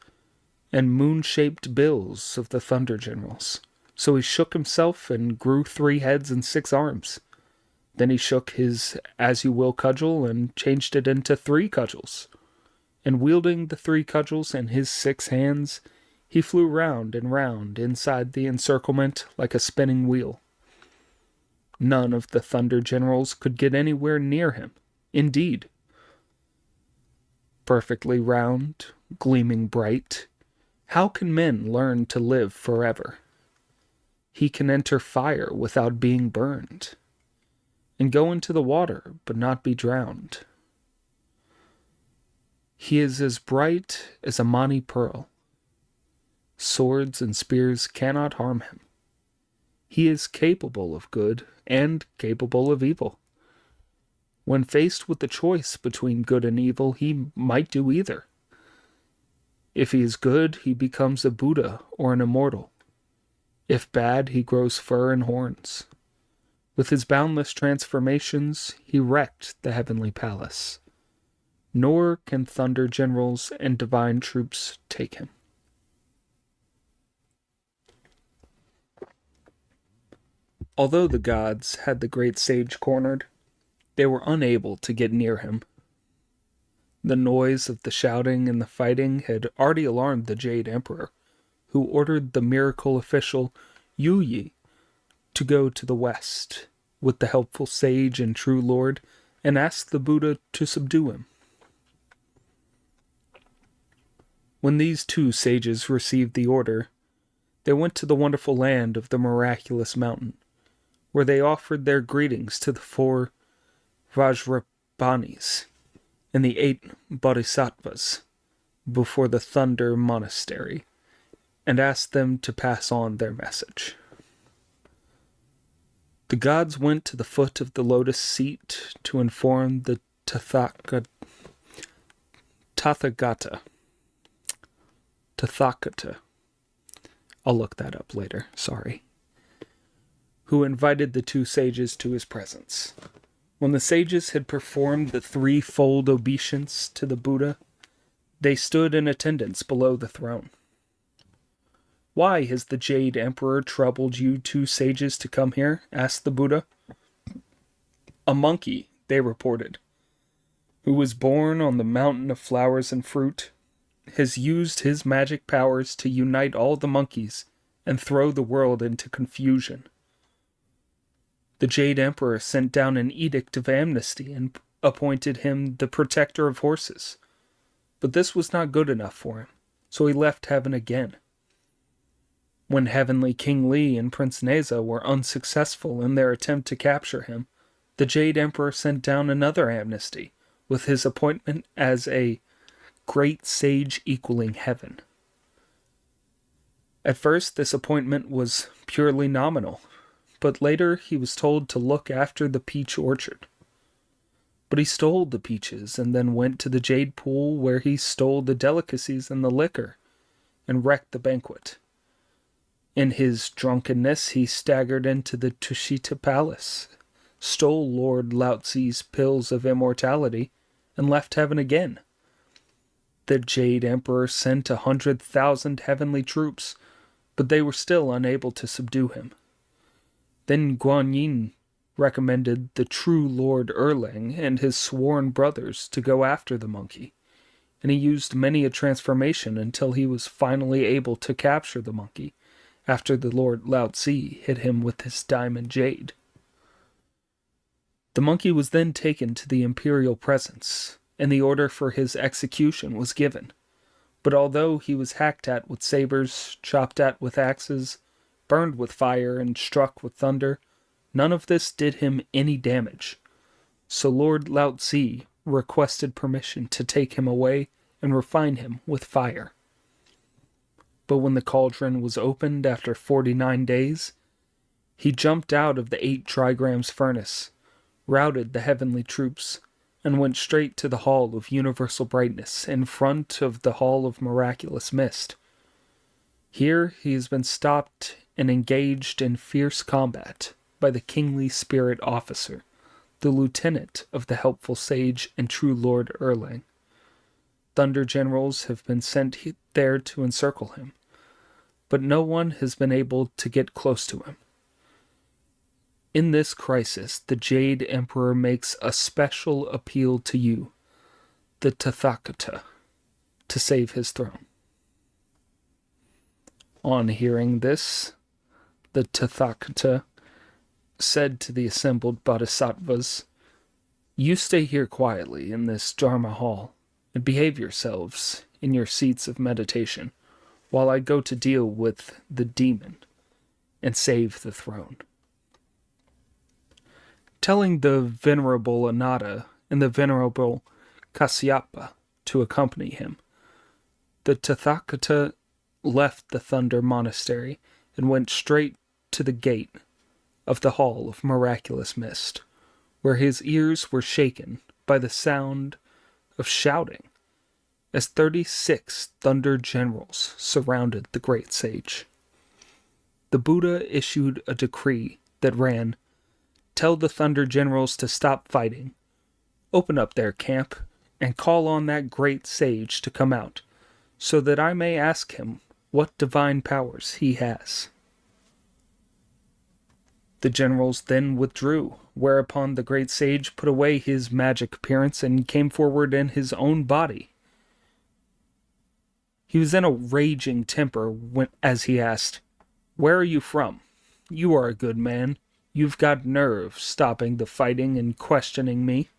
and moon-shaped bills of the Thunder Generals. So he shook himself and grew 3 heads and 6 arms. Then he shook his as-you-will cudgel and changed it into 3 cudgels. And wielding the 3 cudgels in his 6 hands, he flew round and round inside the encirclement like a spinning wheel. None of the Thunder Generals could get anywhere near him. Indeed, perfectly round, gleaming bright, how can men learn to live forever? He can enter fire without being burned, and go into the water but not be drowned. He is as bright as a Mani pearl. Swords and spears cannot harm him. He is capable of good and capable of evil. When faced with the choice between good and evil, he might do either. If he is good, he becomes a Buddha or an immortal. If bad, he grows fur and horns. With his boundless transformations, he wrecked the heavenly palace. Nor can Thunder Generals and divine troops take him. Although the gods had the great sage cornered, they were unable to get near him. The noise of the shouting and the fighting had already alarmed the Jade Emperor, who ordered the miracle official Yu Yi to go to the west with the helpful sage and true lord and ask the Buddha to subdue him. When these 2 sages received the order, they went to the wonderful land of the miraculous mountain, where they offered their greetings to the 4 Vajrapanis and the 8 Bodhisattvas before the Thunder Monastery, and asked them to pass on their message. The gods went to the foot of the lotus seat to inform the Tathagata. I'll look that up later, sorry. Who invited the 2 sages to his presence. When the sages had performed the 3-fold obeisance to the Buddha, they stood in attendance below the throne. "Why has the Jade Emperor troubled you 2 sages to come here?" asked the Buddha. "A monkey," they reported, "who was born on the mountain of flowers and fruit, has used his magic powers to unite all the monkeys and throw the world into confusion. The Jade Emperor sent down an edict of amnesty and appointed him the protector of horses. But this was not good enough for him, so he left heaven again. When Heavenly King Li and Prince Neza were unsuccessful in their attempt to capture him, the Jade Emperor sent down another amnesty, with his appointment as a great sage equaling heaven. At first, this appointment was purely nominal, but later he was told to look after the peach orchard. But he stole the peaches and then went to the jade pool where he stole the delicacies and the liquor and wrecked the banquet. In his drunkenness, he staggered into the Tushita Palace, stole Lord Laozi's pills of immortality, and left heaven again. The Jade Emperor sent 100,000 heavenly troops, but they were still unable to subdue him. Then Guanyin recommended the true Lord Erlang and his sworn brothers to go after the monkey, and he used many a transformation until he was finally able to capture the monkey, after the Lord Laozi hit him with his diamond jade. The monkey was then taken to the imperial presence, and the order for his execution was given. But although he was hacked at with sabers, chopped at with axes, burned with fire, and struck with thunder, none of this did him any damage. So Lord Laozi requested permission to take him away and refine him with fire. But when the cauldron was opened after 49 days, he jumped out of the 8 trigrams furnace, routed the heavenly troops, and went straight to the Hall of Universal Brightness in front of the Hall of Miraculous Mist. Here he has been stopped and engaged in fierce combat by the kingly spirit officer, the lieutenant of the helpful sage and true Lord Erlang. Thunder generals have been sent there to encircle him, but no one has been able to get close to him. In this crisis, the Jade Emperor makes a special appeal to you, the Tathagata, to save his throne. On hearing this, the Tathagata said to the assembled bodhisattvas, "You stay here quietly in this Dharma hall and behave yourselves in your seats of meditation while I go to deal with the demon and save the throne." Telling the venerable Ananda and the venerable Kasyapa to accompany him, the Tathagata left the Thunder Monastery and went straight to the gate of the Hall of Miraculous Mist, where his ears were shaken by the sound of shouting as 36 Thunder Generals surrounded the great sage. The Buddha issued a decree that ran, "Tell the Thunder Generals to stop fighting, open up their camp, and call on that great sage to come out, so that I may ask him what divine powers he has." The generals then withdrew, whereupon the great sage put away his magic appearance and came forward in his own body. He was in a raging temper as he asked, "Where are you from? You are a good man. You've got nerve stopping the fighting and questioning me."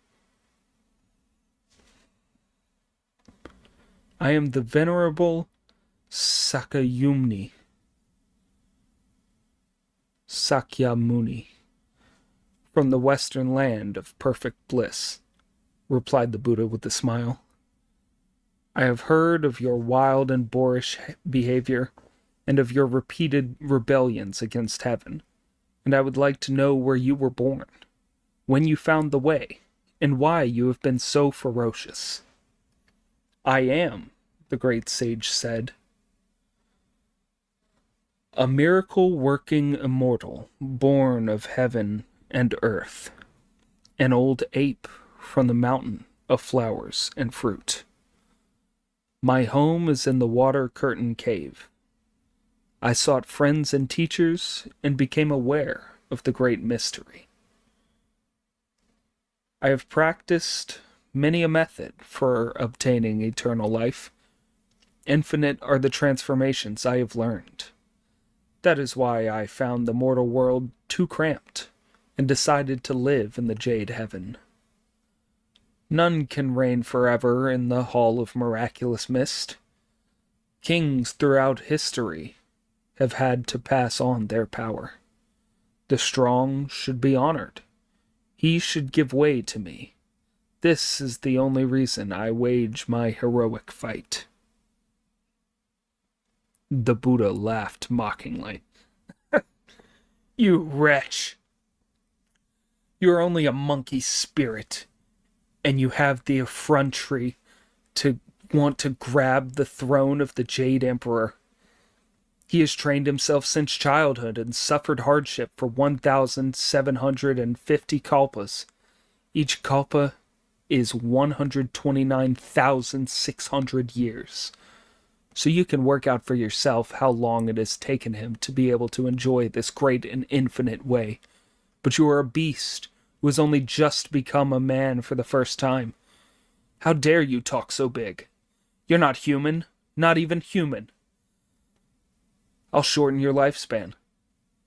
"I am the venerable Sakyamuni, from the western land of perfect bliss," replied the Buddha with a smile. "I have heard of your wild and boorish behavior and of your repeated rebellions against heaven, and I would like to know where you were born, when you found the way, and why you have been so ferocious." "I am," the great sage said, "a miracle-working immortal, born of heaven and earth, an old ape from the mountain of flowers and fruit. My home is in the water curtain cave. I sought friends and teachers and became aware of the great mystery. I have practiced many a method for obtaining eternal life. Infinite are the transformations I have learned. That is why I found the mortal world too cramped, and decided to live in the Jade Heaven. None can reign forever in the Hall of Miraculous Mist. Kings throughout history have had to pass on their power. The strong should be honored. He should give way to me. This is the only reason I wage my heroic fight. The Buddha laughed mockingly. You wretch! You are only a monkey spirit, and you have the effrontery to want to grab the throne of the Jade Emperor. He has trained himself since childhood and suffered hardship for 1,750 kalpas. Each kalpa is 129,600 years. So you can work out for yourself how long it has taken him to be able to enjoy this great and infinite way. But you are a beast who has only just become a man for the first time. How dare you talk so big? You're not human, not even human. I'll shorten your lifespan.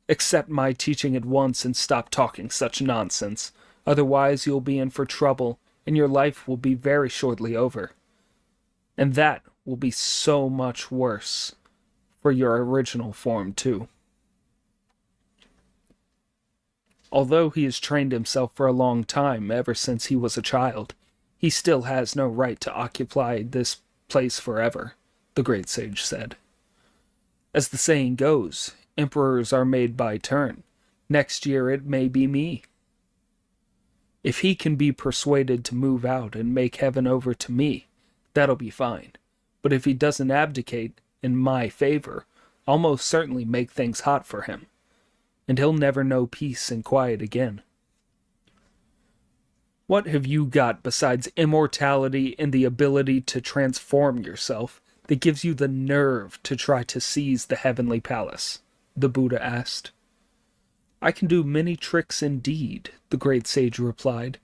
Accept my teaching at once and stop talking such nonsense. Otherwise you'll be in for trouble, and your life will be very shortly over. And that will be so much worse for your original form, too. Although he has trained himself for a long time, ever since he was a child, he still has no right to occupy this place forever, the great sage said. As the saying goes, emperors are made by turn. Next year it may be me. If he can be persuaded to move out and make heaven over to me, that'll be fine. But if he doesn't abdicate in my favor, I'll most certainly make things hot for him. And he'll never know peace and quiet again. What have you got besides immortality and the ability to transform yourself that gives you the nerve to try to seize the heavenly palace? The Buddha asked. I can do many tricks indeed, the great sage replied.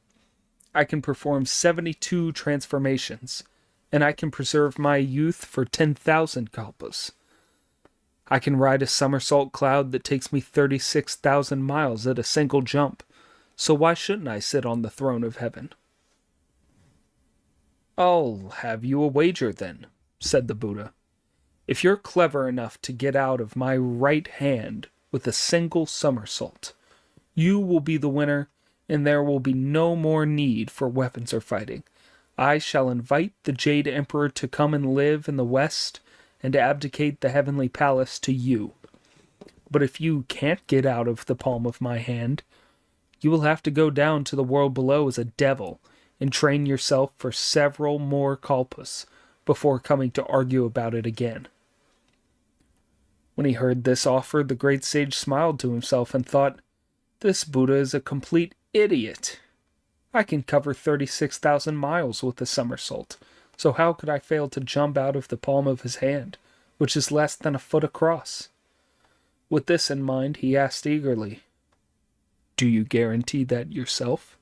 I can perform 72 transformations, and I can preserve my youth for 10,000 kalpas. I can ride a somersault cloud that takes me 36,000 miles at a single jump, so why shouldn't I sit on the throne of heaven? I'll have you a wager then, said the Buddha. If you're clever enough to get out of my right hand with a single somersault, you will be the winner, and there will be no more need for weapons or fighting. I shall invite the Jade Emperor to come and live in the West and abdicate the heavenly palace to you. But if you can't get out of the palm of my hand, you will have to go down to the world below as a devil and train yourself for several more kalpas before coming to argue about it again. When he heard this offer, the great sage smiled to himself and thought, this Buddha is a complete idiot. I can cover 36,000 miles with a somersault, so how could I fail to jump out of the palm of his hand, which is less than a foot across? With this in mind, he asked eagerly, do you guarantee that yourself?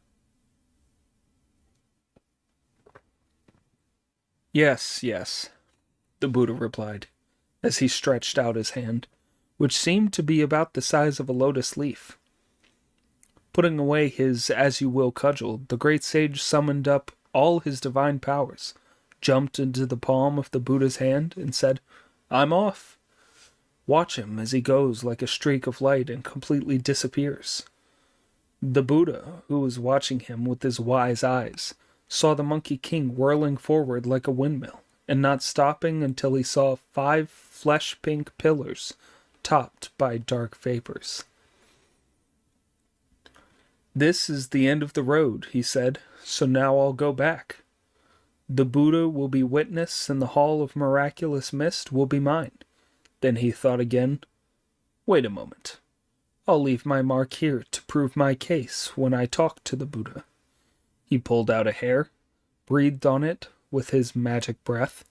Yes, the Buddha replied, as he stretched out his hand, which seemed to be about the size of a lotus leaf. Putting away his as-you-will cudgel, the great sage summoned up all his divine powers, jumped into the palm of the Buddha's hand, and said, I'm off. Watch him as he goes like a streak of light and completely disappears. The Buddha, who was watching him with his wise eyes, saw the Monkey King whirling forward like a windmill, and not stopping until he saw 5 flesh-pink pillars topped by dark vapors. This is the end of the road, he said, so now I'll go back. The Buddha will be witness, and the Hall of Miraculous Mist will be mine. Then he thought again, wait a moment. I'll leave my mark here to prove my case when I talk to the Buddha. He pulled out a hair, breathed on it with his magic breath,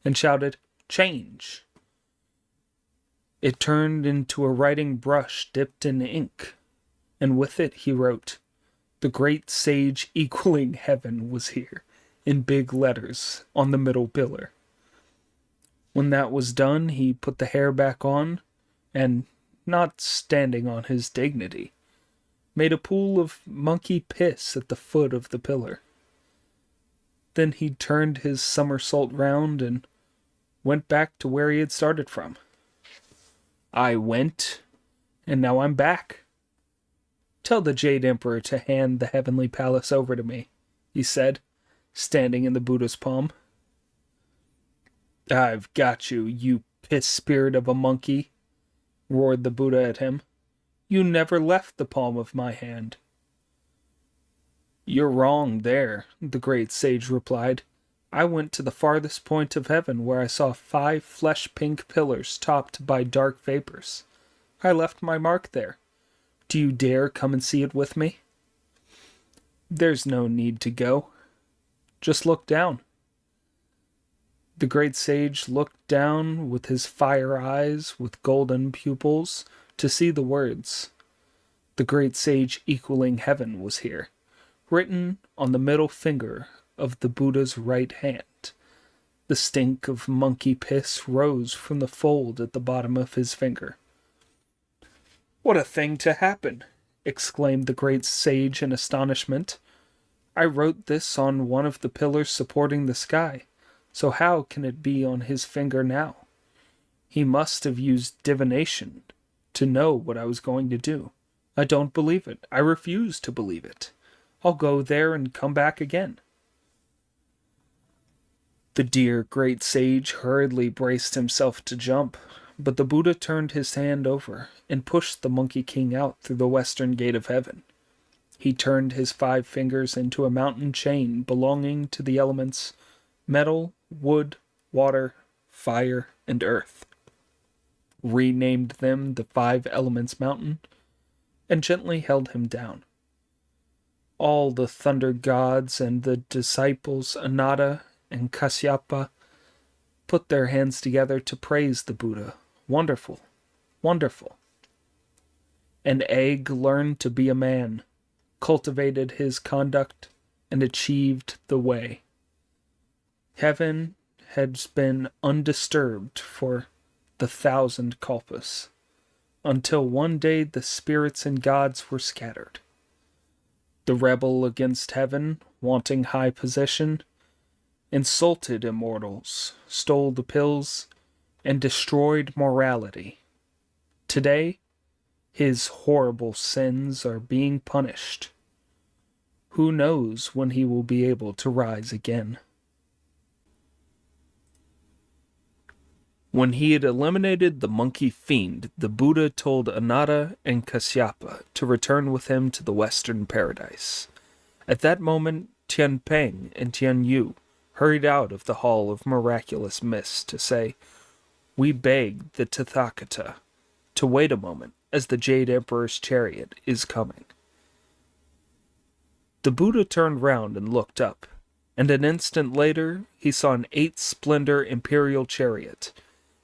and shouted, change. It turned into a writing brush dipped in ink, and with it he wrote, the great sage equaling heaven was here, in big letters on the middle pillar. When that was done, he put the hair back on, and, not standing on his dignity, made a pool of monkey piss at the foot of the pillar. Then he turned his somersault round and went back to where he had started from. I went, and now I'm back. Tell the Jade Emperor to hand the heavenly palace over to me, he said, standing in the Buddha's palm. I've got you, you piss spirit of a monkey, roared the Buddha at him. You never left the palm of my hand. You're wrong there, the great sage replied. I went to the farthest point of heaven where I saw 5 flesh-pink pillars topped by dark vapors. I left my mark there. Do you dare come and see it with me? There's no need to go. Just look down. The great sage looked down with his fire eyes with golden pupils to see the words. The great sage equaling heaven was here, written on the middle finger of the Buddha's right hand. The stink of monkey piss rose from the fold at the bottom of his finger. What a thing to happen! Exclaimed the great sage in astonishment. I wrote this on one of the pillars supporting the sky, so how can it be on his finger now? He must have used divination to know what I was going to do. I don't believe it. I refuse to believe it. I'll go there and come back again. The dear great sage hurriedly braced himself to jump, but the Buddha turned his hand over and pushed the Monkey King out through the western gate of heaven. He turned his 5 fingers into a mountain chain belonging to the elements metal, wood, water, fire, and earth, renamed them the 5 Elements Mountain, and gently held him down. All the thunder gods and the disciples Ananda and Kasyapa put their hands together to praise the Buddha. Wonderful, wonderful. An egg learned to be a man, cultivated his conduct, and achieved the way. Heaven has been undisturbed for the 1,000 kalpas, until one day the spirits and gods were scattered. The rebel against heaven, wanting high position, insulted immortals, stole the pills, and destroyed morality. Today, his horrible sins are being punished. Who knows when he will be able to rise again? When he had eliminated the monkey fiend, the Buddha told Ananda and Kasyapa to return with him to the western paradise. At that moment, Tian Peng and Tian Yu hurried out of the Hall of Miraculous Mist to say, We beg the Tathagata to wait a moment, as the Jade Emperor's chariot is coming. The Buddha turned round and looked up, and an instant later he saw an 8-splendor imperial chariot,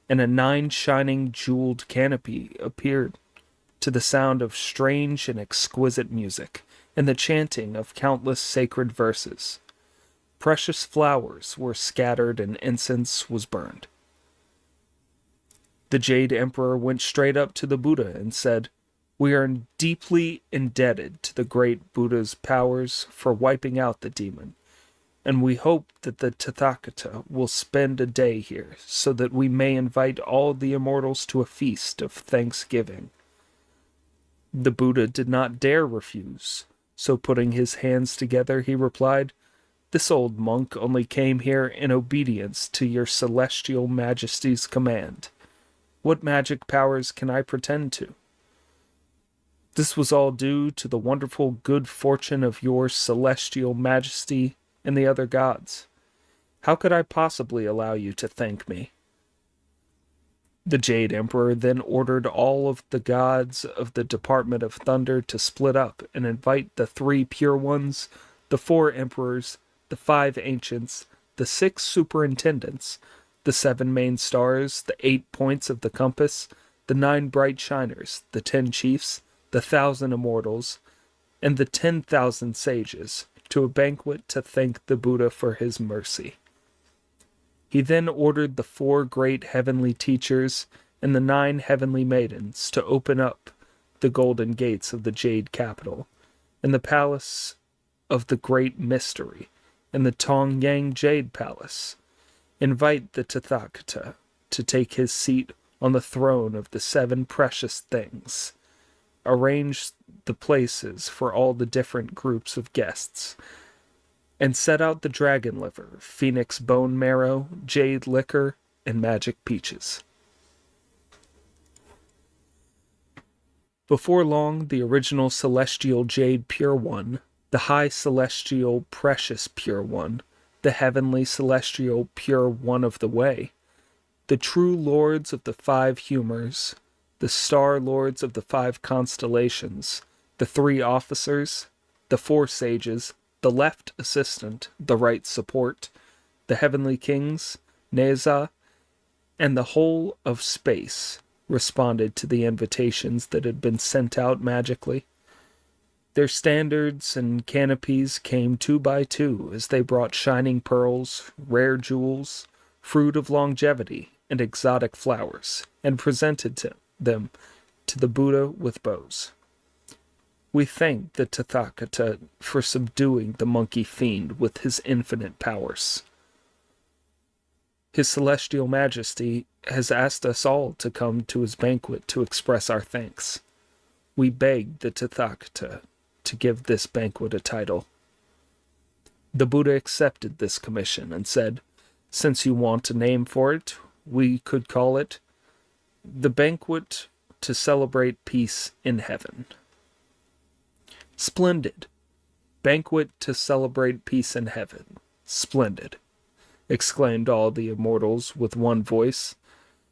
and a 9 shining jeweled canopy appeared to the sound of strange and exquisite music, and the chanting of countless sacred verses. Precious flowers were scattered and incense was burned. The Jade Emperor went straight up to the Buddha and said, We are deeply indebted to the great Buddha's powers for wiping out the demon, and we hope that the Tathagata will spend a day here so that we may invite all the immortals to a feast of thanksgiving. The Buddha did not dare refuse, so putting his hands together he replied, This old monk only came here in obedience to your celestial majesty's command. What magic powers can I pretend to? This was all due to the wonderful good fortune of your celestial majesty and the other gods. How could I possibly allow you to thank me? The Jade Emperor then ordered all of the gods of the Department of Thunder to split up and invite the 3 pure ones, the 4 emperors, the 5 ancients, the 6 superintendents, the 7 main stars, the 8 points of the compass, the 9 bright shiners, the 10 chiefs, the 1,000 immortals, and the 10,000 sages, to a banquet to thank the Buddha for his mercy. He then ordered the 4 great heavenly teachers and the 9 heavenly maidens to open up the golden gates of the Jade capital, and the palace of the Great Mystery, and the Tongyang Jade Palace. Invite the Tathagata to take his seat on the throne of the 7 precious things. Arrange the places for all the different groups of guests, and set out the dragon liver, phoenix bone marrow, jade liquor, and magic peaches. Before long, the original celestial jade pure one, the high celestial precious pure one, the heavenly celestial pure one of the way, the true lords of the 5 humors, the star lords of the 5 constellations, the 3 officers, the 4 sages, the left assistant, the right support, the heavenly kings, Neza, and the whole of space responded to the invitations that had been sent out magically. Their standards and canopies came 2 by 2 as they brought shining pearls, rare jewels, fruit of longevity, and exotic flowers, and presented them to the Buddha with bows. We thank the Tathagata for subduing the monkey fiend with his infinite powers. His celestial majesty has asked us all to come to his banquet to express our thanks. We beg the Tathagata to give this banquet a title. The Buddha accepted this commission and said, since you want a name for it, we could call it the Banquet to Celebrate Peace in Heaven. Splendid. Banquet to celebrate peace in heaven. Splendid, exclaimed all the immortals with one voice,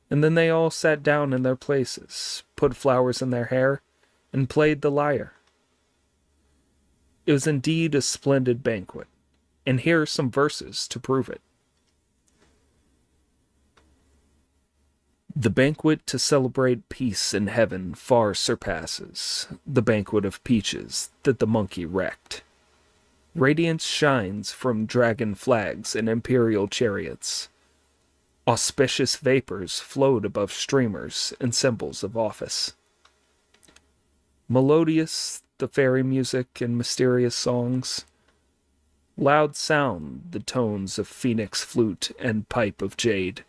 and then they all sat down in their places, put flowers in their hair, and played the lyre. It was indeed a splendid banquet, and here are some verses to prove it. The banquet to celebrate peace in heaven far surpasses the banquet of peaches that the monkey wrecked. Radiance shines from dragon flags and imperial chariots. Auspicious vapors float above streamers and symbols of office. Melodious the fairy music and mysterious songs. Loud sound the tones of phoenix flute and pipe of jade.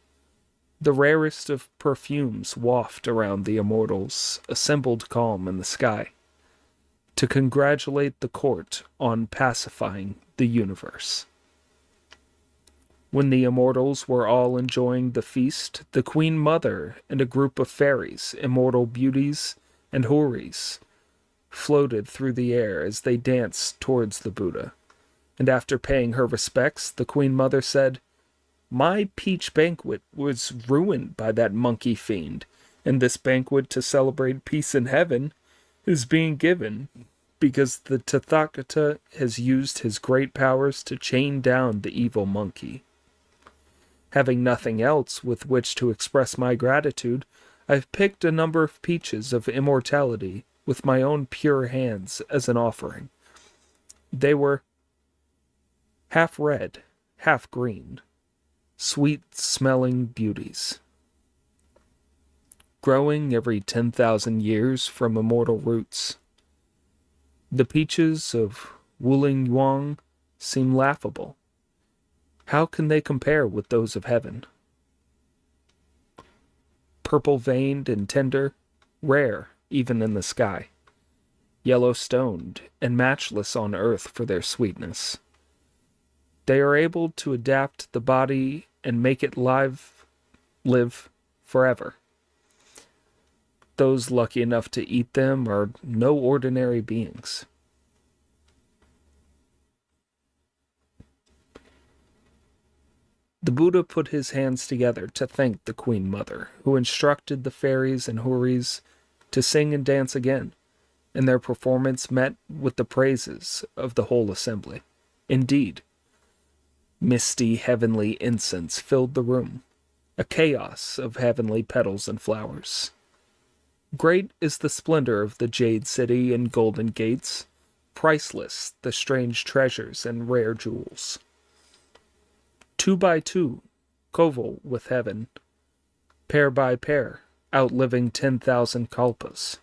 The rarest of perfumes waft around the immortals, assembled calm in the sky, to congratulate the court on pacifying the universe. When the immortals were all enjoying the feast, the Queen Mother and a group of fairies, immortal beauties, and houris floated through the air as they danced towards the Buddha. And after paying her respects, the Queen Mother said, my peach banquet was ruined by that monkey fiend, and this banquet to celebrate peace in heaven is being given because the Tathagata has used his great powers to chain down the evil monkey. Having nothing else with which to express my gratitude, I've picked a number of peaches of immortality with my own pure hands as an offering. They were half red, half green, sweet-smelling beauties, growing every 10,000 years from immortal roots. The peaches of Wuling Yuan seem laughable. How can they compare with those of heaven? Purple-veined and tender, rare even in the sky, yellow-stoned and matchless on earth for their sweetness. They are able to adapt the body and make it live forever. Those lucky enough to eat them are no ordinary beings. The Buddha put his hands together to thank the Queen Mother, who instructed the fairies and houris to sing and dance again, and their performance met with the praises of the whole assembly. Indeed, misty heavenly incense filled the room, a chaos of heavenly petals and flowers. Great is the splendor of the Jade City and Golden Gates, priceless the strange treasures and rare jewels. 2 by 2, coeval with heaven, pair by pair, outliving 10,000 kalpas.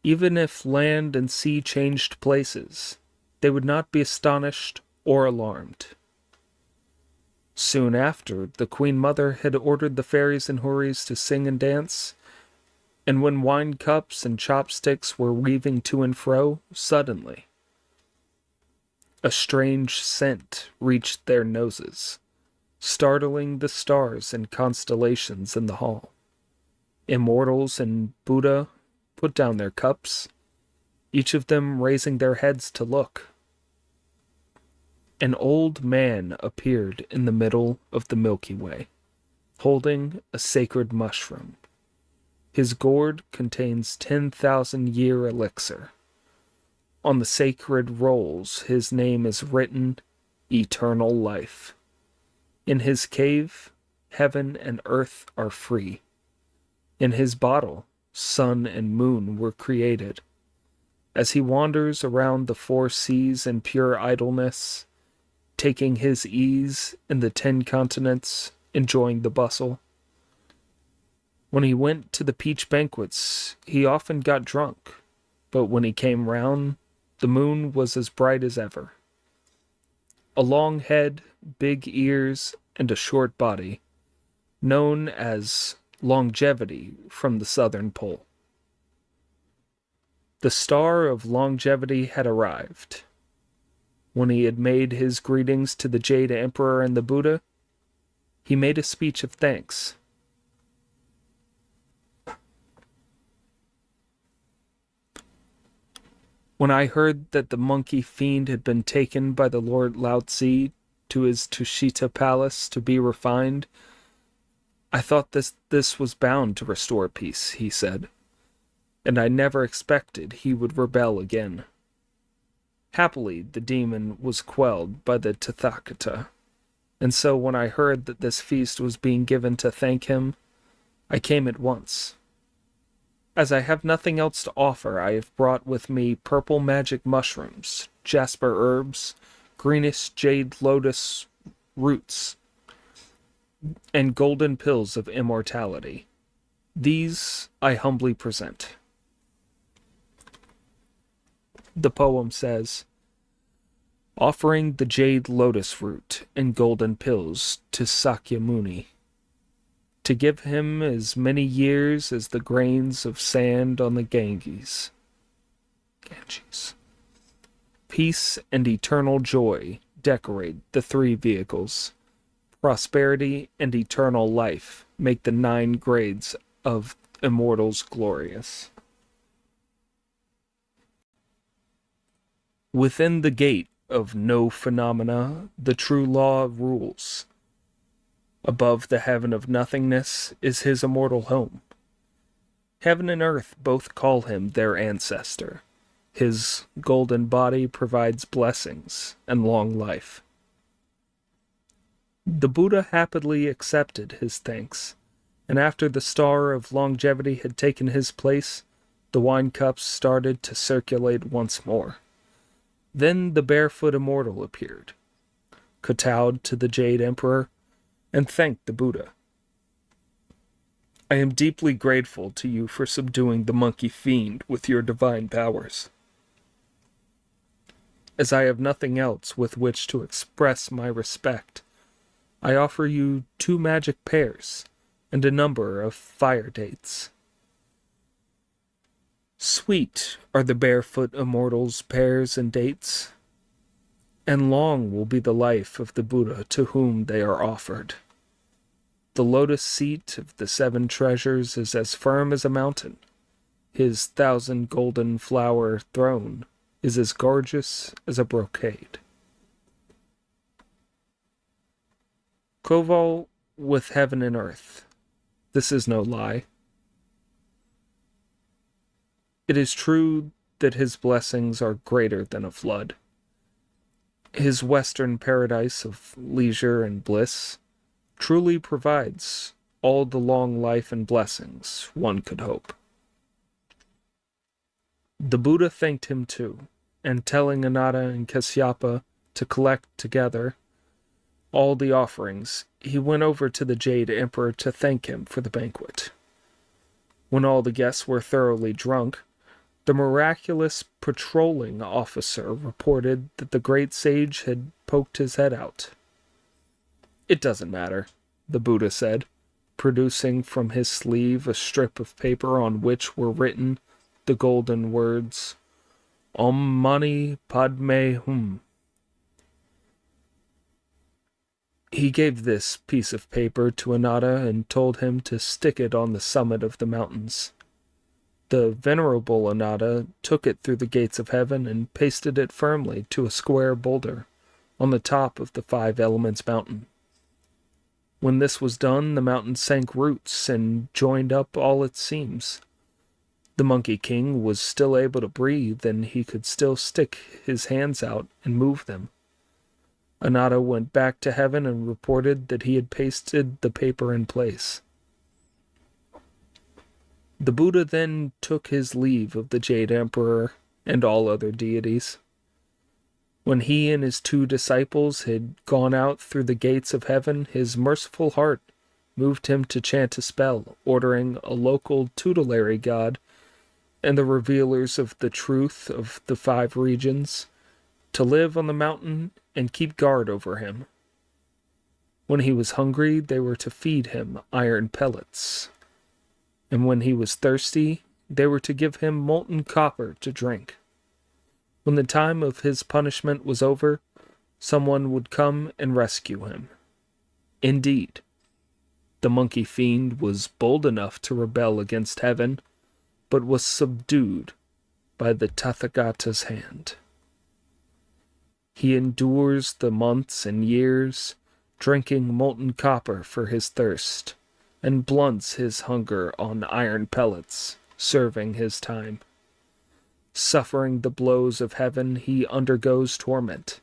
Even if land and sea changed places, they would not be astonished or alarmed. Soon after, the Queen Mother had ordered the fairies and houris to sing and dance, and when wine cups and chopsticks were weaving to and fro, suddenly, a strange scent reached their noses, startling the stars and constellations in the hall. Immortals and Buddha put down their cups, each of them raising their heads to look. An old man appeared in the middle of the Milky Way, holding a sacred mushroom. His gourd contains 10,000-year elixir. On the sacred rolls, his name is written, Eternal Life. In his cave, heaven and earth are free. In his bottle, sun and moon were created. As he wanders around the 4 seas in pure idleness, taking his ease in the 10 continents, enjoying the bustle. When he went to the peach banquets, he often got drunk, but when he came round, the moon was as bright as ever. A long head, big ears, and a short body, known as longevity from the southern pole. The star of longevity had arrived. When he had made his greetings to the Jade Emperor and the Buddha, he made a speech of thanks. When I heard that the monkey fiend had been taken by the Lord Lao Tzu to his Tushita palace to be refined, I thought this was bound to restore peace, he said, and I never expected he would rebel again. Happily, the demon was quelled by the Tathagata, and so when I heard that this feast was being given to thank him, I came at once. As I have nothing else to offer, I have brought with me purple magic mushrooms, jasper herbs, greenish jade lotus roots, and golden pills of immortality. These I humbly present. The poem says, offering the jade lotus root and golden pills to Sakyamuni, to give him as many years as the grains of sand on the Ganges. Peace and eternal joy decorate the 3 vehicles. Prosperity and eternal life make the 9 grades of immortals glorious. Within the gate of no phenomena, the true law rules. Above the heaven of nothingness is his immortal home. Heaven and earth both call him their ancestor. His golden body provides blessings and long life. The Buddha happily accepted his thanks, and after the star of longevity had taken his place, the wine cups started to circulate once more. Then the barefoot immortal appeared, kowtowed to the Jade Emperor, and thanked the Buddha. I am deeply grateful to you for subduing the monkey fiend with your divine powers. As I have nothing else with which to express my respect, I offer you 2 magic pears and a number of fire dates. Sweet are the barefoot immortals' pears and dates, and long will be the life of the Buddha to whom they are offered. The lotus seat of the 7 treasures is as firm as a mountain. His 1,000 golden flower throne is as gorgeous as a brocade. Koval with heaven and earth. This is no lie. It is true that his blessings are greater than a flood. His western paradise of leisure and bliss truly provides all the long life and blessings one could hope. The Buddha thanked him too, and telling Ananda and Kasyapa to collect together all the offerings, he went over to the Jade Emperor to thank him for the banquet. When all the guests were thoroughly drunk, The miraculous patrolling officer reported that the great sage had poked his head out. It doesn't matter, the Buddha said, producing from his sleeve a strip of paper on which were written the golden words, Om Mani Padme Hum. He gave this piece of paper to Ananda and told him to stick it on the summit of the mountains. The venerable Ananda took it through the gates of heaven and pasted it firmly to a square boulder on the top of the Five Elements mountain. When this was done, the mountain sank roots and joined up all its seams. The Monkey King was still able to breathe, and he could still stick his hands out and move them. Ananda went back to heaven and reported that he had pasted the paper in place. The Buddha then took his leave of the Jade Emperor and all other deities. When he and his 2 disciples had gone out through the gates of heaven, his merciful heart moved him to chant a spell, ordering a local tutelary god and the revealers of the truth of the 5 regions to live on the mountain and keep guard over him. When he was hungry, they were to feed him iron pellets, and when he was thirsty, they were to give him molten copper to drink. When the time of his punishment was over, someone would come and rescue him. Indeed, the monkey fiend was bold enough to rebel against heaven, but was subdued by the Tathagata's hand. He endures the months and years, drinking molten copper for his thirst, and blunts his hunger on iron pellets, serving his time. Suffering the blows of heaven, he undergoes torment.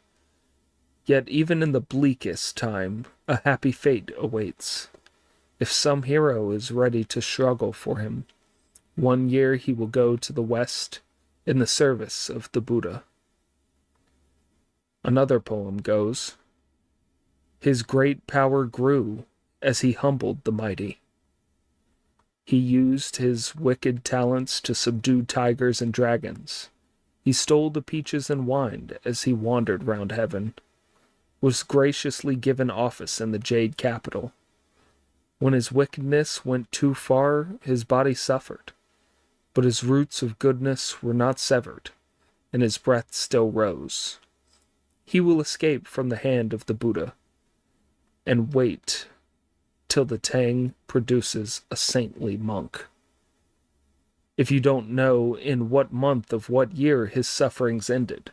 Yet even in the bleakest time, a happy fate awaits. If some hero is ready to struggle for him, one year he will go to the west in the service of the Buddha. Another poem goes, His great power grew as he humbled the mighty. He used his wicked talents to subdue tigers and dragons. He stole the peaches and wine as he wandered round heaven, was graciously given office in the Jade capital. When his wickedness went too far, his body suffered, but his roots of goodness were not severed, and his breath still rose. He will escape from the hand of the Buddha, and wait till the Tang produces a saintly monk. If you don't know in what month of what year his sufferings ended,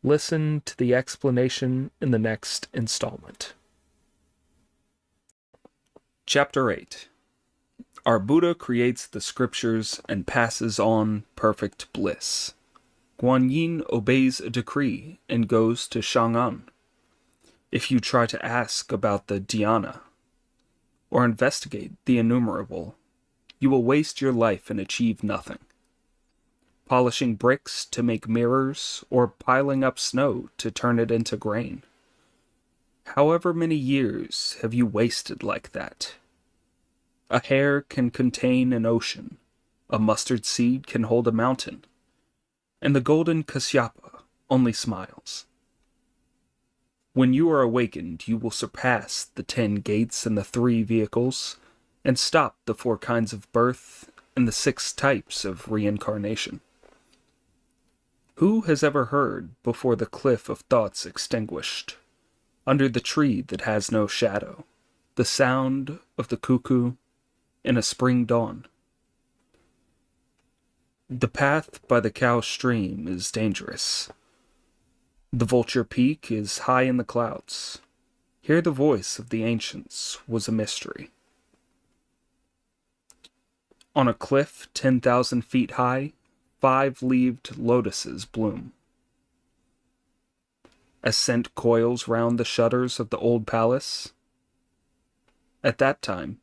listen to the explanation in the next installment. Chapter 8. Our Buddha creates the scriptures and passes on perfect bliss. Guan Yin obeys a decree and goes to Chang'an. If you try to ask about the dhyana, or investigate the innumerable, you will waste your life and achieve nothing. Polishing bricks to make mirrors, or piling up snow to turn it into grain. However many years have you wasted like that? A hair can contain an ocean, a mustard seed can hold a mountain, and the golden Kasyapa only smiles. When you are awakened, you will surpass the 10 gates and the 3 vehicles, and stop the 4 kinds of birth and the 6 types of reincarnation. Who has ever heard before the cliff of thoughts extinguished, under the tree that has no shadow, the sound of the cuckoo in a spring dawn? The path by the cow stream is dangerous. The vulture peak is high in the clouds. Here the voice of the ancients was a mystery. On a cliff 10,000 feet high, 5-leaved lotuses bloom. As scent coils round the shutters of the old palace, at that time,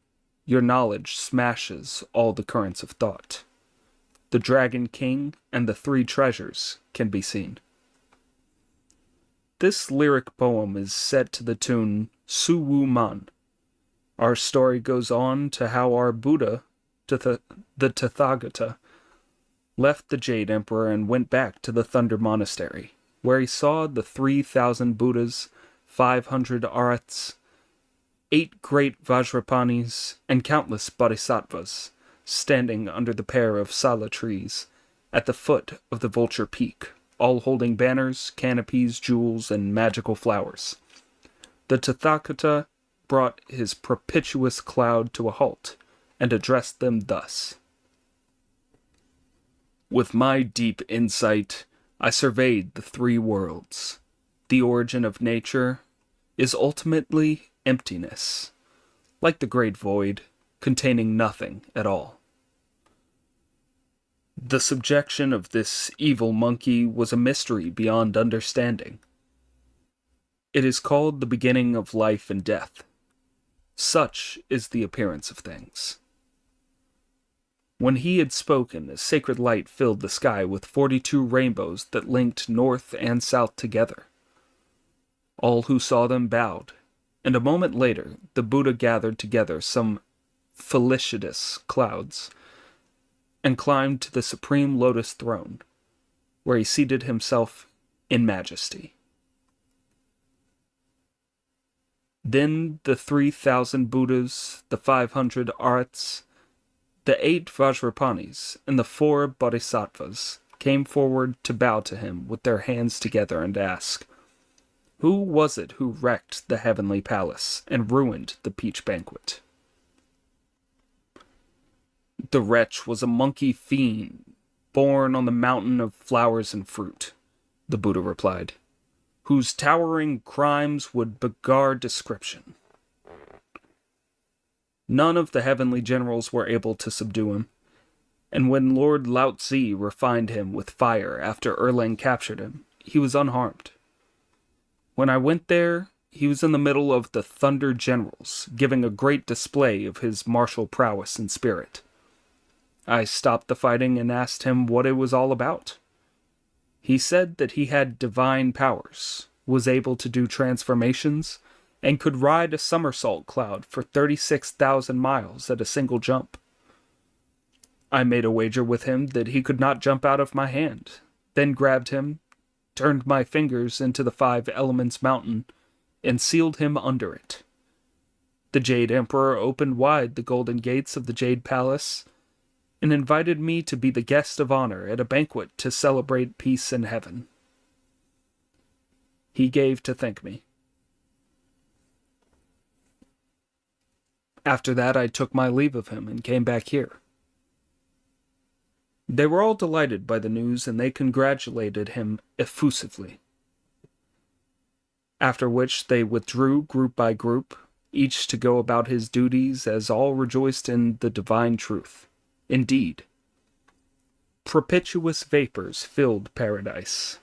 your knowledge smashes all the currents of thought. The Dragon King and the 3 treasures can be seen. This lyric poem is set to the tune Su Wu Man. Our story goes on to how our Buddha, the Tathagata, left the Jade Emperor and went back to the Thunder Monastery, where he saw the 3,000 Buddhas, 500 Arhats, 8 great Vajrapanis, and countless Bodhisattvas standing under the pair of Sala trees at the foot of the Vulture Peak, all holding banners, canopies, jewels, and magical flowers. The Tathagata brought his propitious cloud to a halt and addressed them thus. With my deep insight, I surveyed the 3 worlds. The origin of nature is ultimately emptiness, like the great void, containing nothing at all. The subjection of this evil monkey was a mystery beyond understanding. It is called the beginning of life and death. Such is the appearance of things. When he had spoken, a sacred light filled the sky with 42 rainbows that linked north and south together. All who saw them bowed, and a moment later the Buddha gathered together some felicitous clouds and climbed to the supreme lotus throne, where he seated himself in majesty. Then the 3,000 Buddhas, the 500 Arhats, the 8 Vajrapanis, and the 4 Bodhisattvas came forward to bow to him with their hands together and ask, "Who was it who wrecked the heavenly palace and ruined the peach banquet?" "The wretch was a monkey fiend, born on the mountain of flowers and fruit," the Buddha replied, "whose towering crimes would begar description. None of the heavenly generals were able to subdue him, and when Lord Lao Tzu refined him with fire after Erlang captured him, he was unharmed. When I went there, he was in the middle of the Thunder Generals, giving a great display of his martial prowess and spirit. I stopped the fighting and asked him what it was all about. He said that he had divine powers, was able to do transformations, and could ride a somersault cloud for 36,000 miles at a single jump. I made a wager with him that he could not jump out of my hand, then grabbed him, turned my fingers into the 5 Elements Mountain, and sealed him under it. The Jade Emperor opened wide the golden gates of the Jade Palace and invited me to be the guest of honor at a banquet to celebrate peace in heaven. He gave to thank me. After that, I took my leave of him and came back here. They were all delighted by the news, and they congratulated him effusively. After which they withdrew group by group, each to go about his duties, as all rejoiced in the divine truth. Indeed, propitious vapors filled paradise.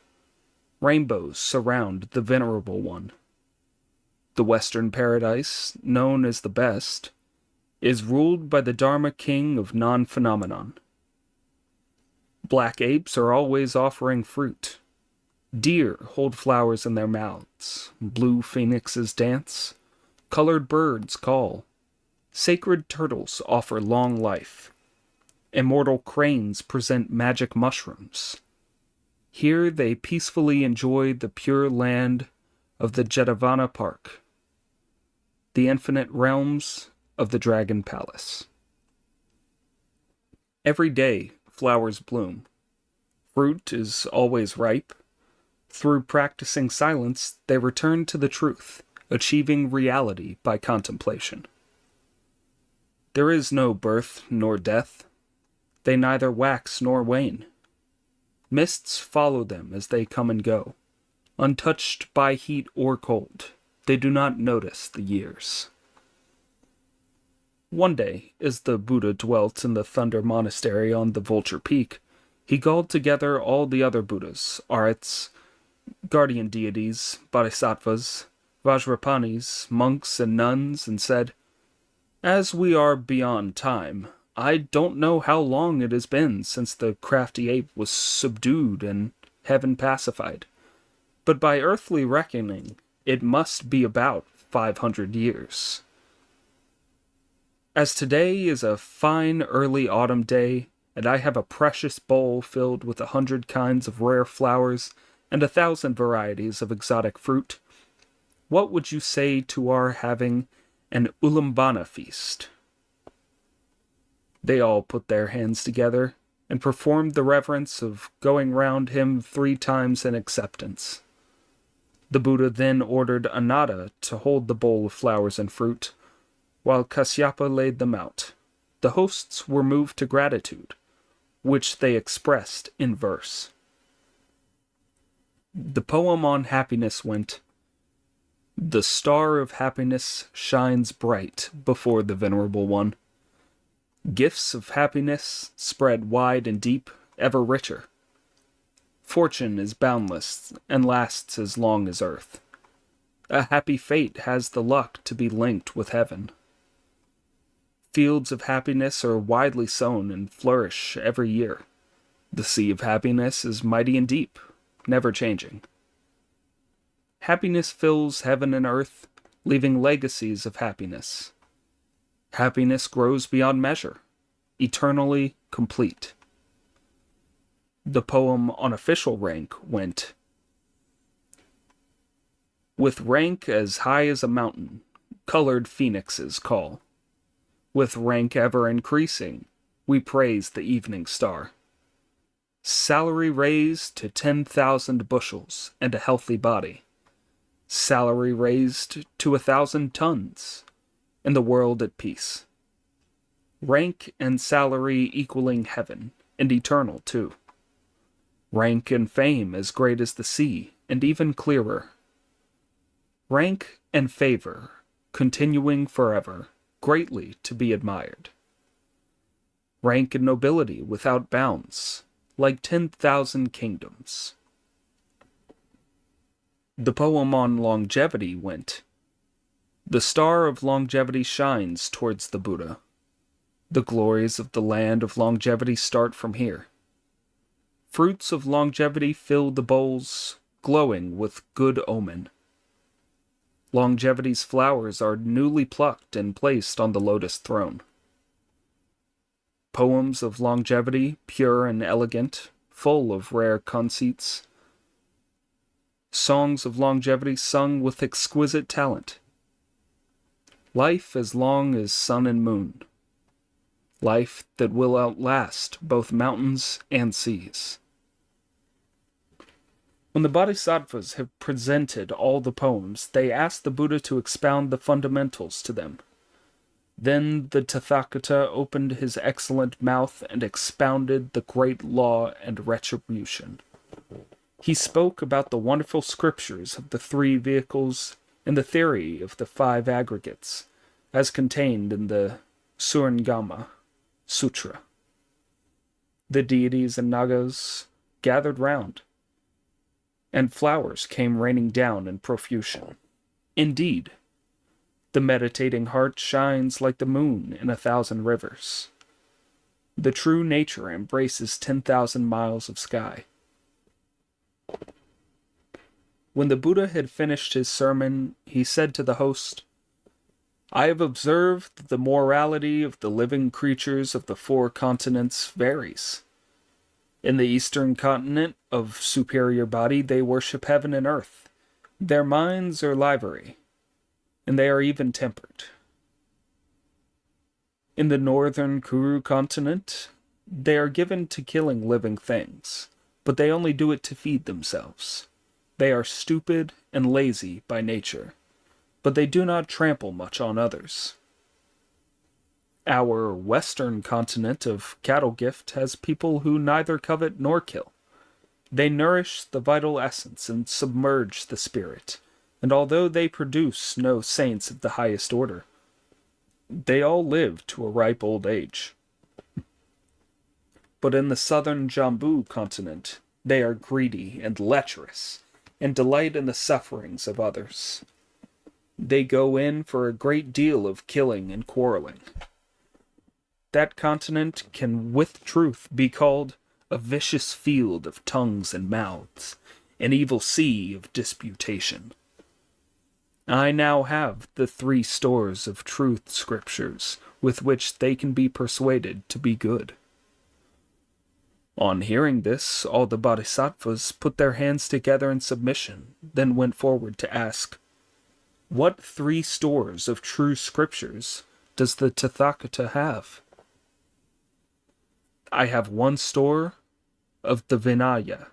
Rainbows surround the Venerable One. The Western Paradise, known as the best, is ruled by the Dharma King of non-phenomenon. Black apes are always offering fruit. Deer hold flowers in their mouths. Blue phoenixes dance. Colored birds call. Sacred turtles offer long life. Immortal cranes present magic mushrooms. Here they peacefully enjoy the pure land of the Jetavana Park, the infinite realms of the Dragon Palace. Every day, flowers bloom. Fruit is always ripe. Through practicing silence, they return to the truth, achieving reality by contemplation. There is no birth nor death. They neither wax nor wane. Mists follow them as they come and go. Untouched by heat or cold, they do not notice the years. One day, as the Buddha dwelt in the Thunder Monastery on the Vulture Peak, he called together all the other Buddhas, Arhats, guardian deities, Bodhisattvas, Vajrapanis, monks, and nuns, and said, "As we are beyond time, I don't know how long it has been since the crafty ape was subdued and heaven pacified, but by earthly reckoning, it must be about 500 years. As today is a fine early autumn day, and I have a precious bowl filled with 100 kinds of rare flowers and 1,000 varieties of exotic fruit, what would you say to our having an Ulambana feast?" They all put their hands together and performed the reverence of going round him 3 times in acceptance. The Buddha then ordered Ananda to hold the bowl of flowers and fruit, while Kasyapa laid them out. The hosts were moved to gratitude, which they expressed in verse. The poem on happiness went, "The star of happiness shines bright before the Venerable One. Gifts of happiness spread wide and deep, ever richer. Fortune is boundless and lasts as long as earth. A happy fate has the luck to be linked with heaven. Fields of happiness are widely sown and flourish every year. The sea of happiness is mighty and deep, never changing. Happiness fills heaven and earth, leaving legacies of happiness. Happiness grows beyond measure, eternally complete." The poem on official rank went, "With rank as high as a mountain, colored phoenixes call. With rank ever increasing, we praise the evening star. Salary raised to 10,000 bushels and a healthy body. Salary raised to 1,000 tons, and the world at peace. Rank and salary equaling heaven, and eternal too. Rank and fame as great as the sea, and even clearer. Rank and favor, continuing forever, greatly to be admired. Rank and nobility without bounds, like 10,000 kingdoms." The poem on longevity went, "The star of longevity shines towards the Buddha. The glories of the land of longevity start from here. Fruits of longevity fill the bowls, glowing with good omen. Longevity's flowers are newly plucked and placed on the lotus throne. Poems of longevity, pure and elegant, full of rare conceits. Songs of longevity sung with exquisite talent. Life as long as sun and moon. Life that will outlast both mountains and seas." When the Bodhisattvas have presented all the poems, they ask the Buddha to expound the fundamentals to them. Then the Tathagata opened his excellent mouth and expounded the great law and retribution. He spoke about the wonderful scriptures of the 3 vehicles and the theory of the 5 aggregates, as contained in the Surangama Sutra. The deities and nagas gathered round, and flowers came raining down in profusion. Indeed, the meditating heart shines like the moon in 1,000 rivers. The true nature embraces 10,000 miles of sky. When the Buddha had finished his sermon, he said to the host, "I have observed that the morality of the living creatures of the 4 continents varies. In the eastern continent of superior body, they worship heaven and earth. Their minds are livery, and they are even-tempered. In the northern Kuru continent, they are given to killing living things, but they only do it to feed themselves. They are stupid and lazy by nature, but they do not trample much on others. Our western continent of cattle gift has people who neither covet nor kill. They nourish the vital essence and submerge the spirit, and although they produce no saints of the highest order, they all live to a ripe old age. But in the southern Jambu continent, they are greedy and lecherous, and delight in the sufferings of others. They go in for a great deal of killing and quarreling. That continent can with truth be called a vicious field of tongues and mouths, an evil sea of disputation. I now have the 3 stores of truth scriptures with which they can be persuaded to be good. On hearing this, all the bodhisattvas put their hands together in submission, then went forward to ask, "What 3 stores of true scriptures does the Tathagata have?" "I have 1 store of the Vinaya,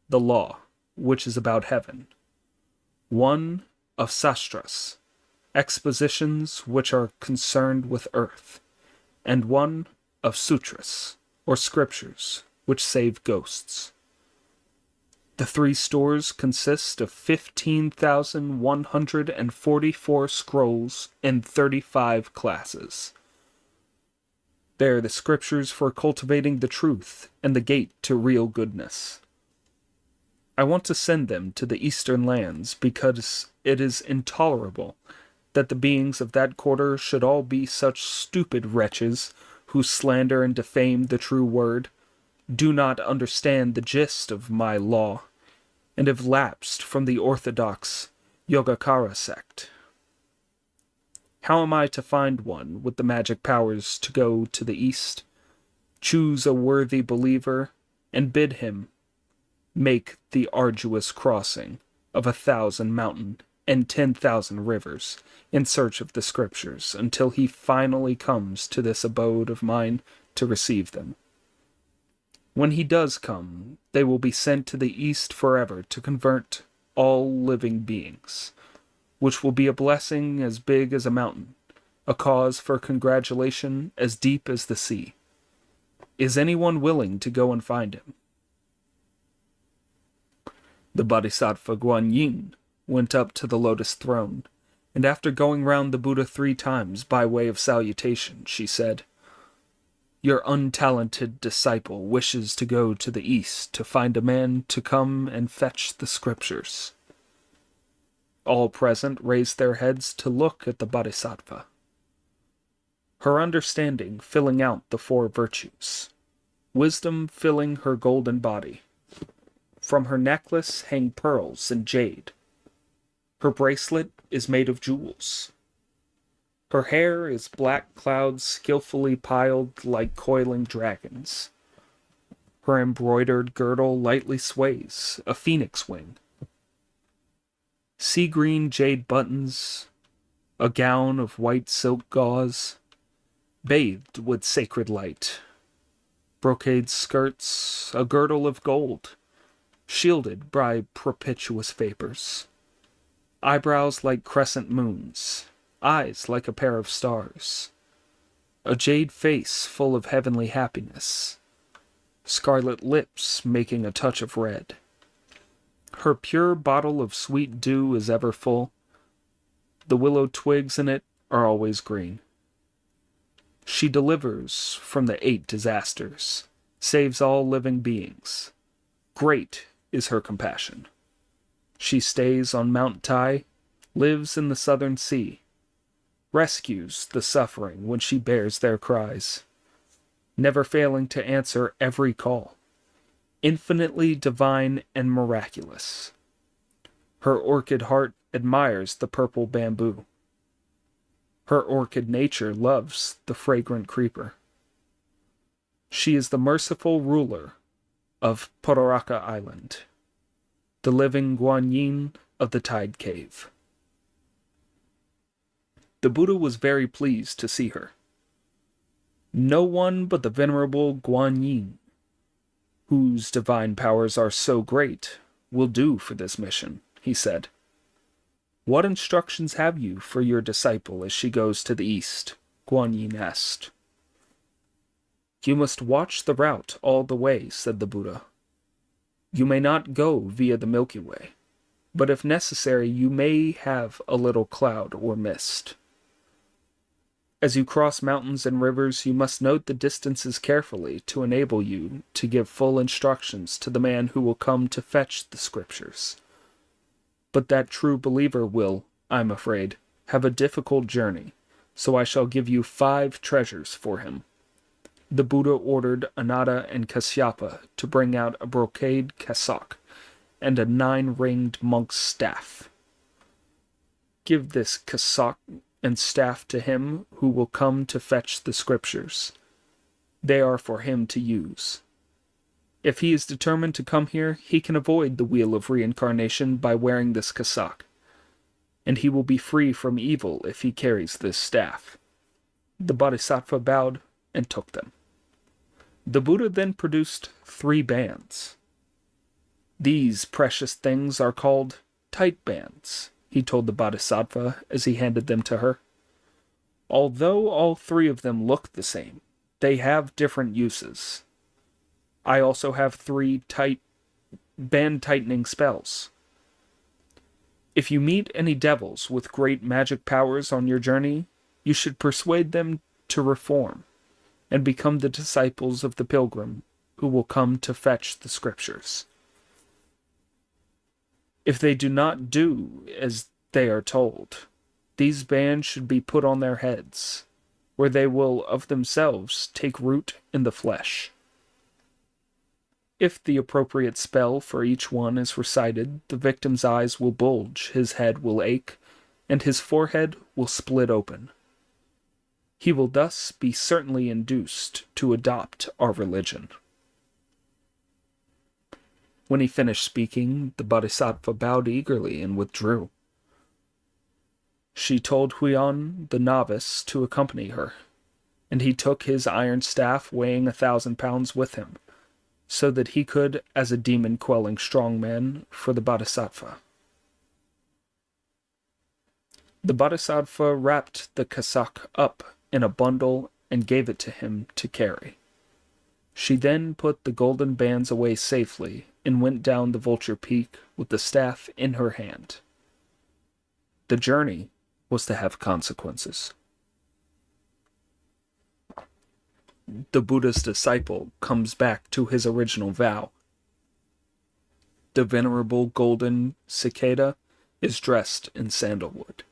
the law, which is about heaven, 1 of Sastras, expositions which are concerned with earth, and 1 of Sutras, or scriptures, which save ghosts. The 3 stores consist of 15,144 scrolls in 35 classes. They are the scriptures for cultivating the truth and the gate to real goodness. I want to send them to the eastern lands because it is intolerable that the beings of that quarter should all be such stupid wretches who slander and defame the true word, do not understand the gist of my law, and have lapsed from the orthodox Yogacara sect. How am I to find one with the magic powers to go to the east, choose a worthy believer, and bid him make the arduous crossing of 1,000 mountain and 10,000 rivers in search of the scriptures until he finally comes to this abode of mine to receive them? When he does come, they will be sent to the east forever to convert all living beings, which will be a blessing as big as a mountain, a cause for congratulation as deep as the sea. Is anyone willing to go and find him?" The Bodhisattva Guanyin went up to the lotus throne, and after going round the Buddha 3 times by way of salutation, she said, "Your untalented disciple wishes to go to the east to find a man to come and fetch the scriptures." All present raised their heads to look at the Bodhisattva, her understanding filling out the 4 virtues, wisdom filling her golden body. From her necklace hang pearls and jade. Her bracelet is made of jewels. Her hair is black clouds skillfully piled like coiling dragons. Her embroidered girdle lightly sways, a phoenix wing. Sea green jade buttons, a gown of white silk gauze, bathed with sacred light. Brocade skirts, a girdle of gold, shielded by propitious vapors. Eyebrows like crescent moons, eyes like a pair of stars. A jade face full of heavenly happiness. Scarlet lips making a touch of red. Her pure bottle of sweet dew is ever full. The willow twigs in it are always green. She delivers from the 8 disasters, saves all living beings. Great is her compassion. She stays on Mount Tai, lives in the southern sea, rescues the suffering when she bears their cries, never failing to answer every call, infinitely divine and miraculous. Her orchid heart admires the purple bamboo. Her orchid nature loves the fragrant creeper. She is the merciful ruler of Pororaka Island, the living Guanyin of the Tide Cave. The Buddha was very pleased to see her. No one but the venerable Guanyin, whose divine powers are so great, will do for this mission, he said. What instructions have you for your disciple as she goes to the east? Guanyin asked. You must watch the route all the way, said the Buddha. You may not go via the Milky Way, but if necessary you may have a little cloud or mist. As you cross mountains and rivers, you must note the distances carefully to enable you to give full instructions to the man who will come to fetch the scriptures. But that true believer will, I'm afraid, have a difficult journey, so I shall give you 5 treasures for him. The Buddha ordered Ananda and Kasyapa to bring out a brocade cassock and a 9-ringed monk's staff. Give this cassock and staff to him who will come to fetch the scriptures. They are for him to use. If he is determined to come here, he can avoid the wheel of reincarnation by wearing this cassock, and he will be free from evil if he carries this staff. The Bodhisattva bowed and took them. The Buddha then produced 3 bands. These precious things are called tight bands, he told the Bodhisattva as he handed them to her. Although all 3 of them look the same, they have different uses. I also have 3 band tightening spells. If you meet any devils with great magic powers on your journey, you should persuade them to reform and become the disciples of the pilgrim who will come to fetch the scriptures. If they do not do as they are told, these bands should be put on their heads, where they will of themselves take root in the flesh. If the appropriate spell for each one is recited, the victim's eyes will bulge, his head will ache, and his forehead will split open. He will thus be certainly induced to adopt our religion. When he finished speaking, the Bodhisattva bowed eagerly and withdrew. She told Huion, the novice, to accompany her, and he took his iron staff weighing 1,000 pounds with him, so that he could, as a demon-quelling strongman for the Bodhisattva. The Bodhisattva wrapped the cassock up in a bundle and gave it to him to carry. She then put the golden bands away safely and went down the Vulture Peak with the staff in her hand. The journey was to have consequences. The Buddha's disciple comes back to his original vow. The venerable golden cicada is dressed in sandalwood.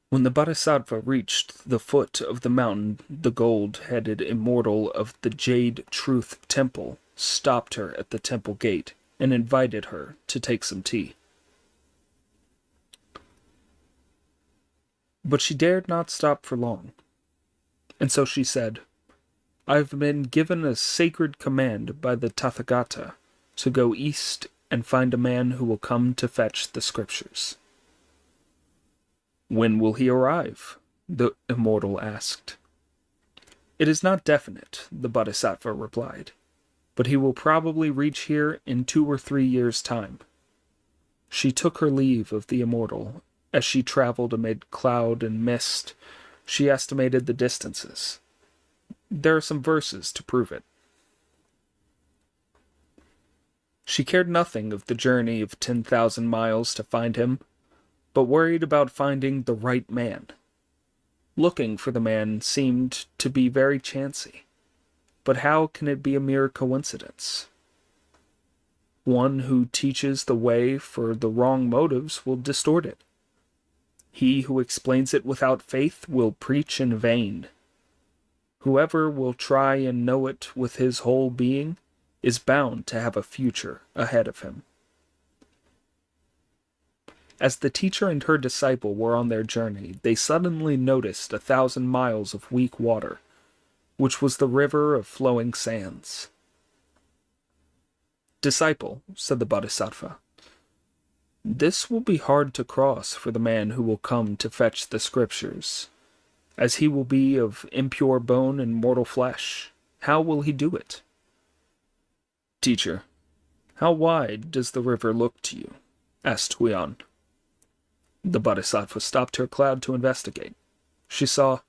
When the Bodhisattva reached the foot of the mountain, the gold-headed immortal of the Jade Truth Temple stopped her at the temple gate and invited her to take some tea. But she dared not stop for long, and so she said, "I've been given a sacred command by the Tathagata to go east and find a man who will come to fetch the scriptures." "When will he arrive?" the immortal asked. "It is not definite," the Bodhisattva replied, "but he will probably reach here in 2 or 3 years' time." She took her leave of the immortal. As she traveled amid cloud and mist, she estimated the distances. There are some verses to prove it. She cared nothing of the journey of 10,000 miles to find him, but worried about finding the right man. Looking for the man seemed to be very chancy, but how can it be a mere coincidence? One who teaches the way for the wrong motives will distort it. He who explains it without faith will preach in vain. Whoever will try and know it with his whole being is bound to have a future ahead of him. As the teacher and her disciple were on their journey, they suddenly noticed 1,000 miles of weak water, which was the river of flowing sands. "Disciple," said the Bodhisattva, "this will be hard to cross for the man who will come to fetch the scriptures, as he will be of impure bone and mortal flesh. How will he do it?" "Teacher, how wide does the river look to you?" asked Huion. The Bodhisattva stopped her cloud to investigate. She saw,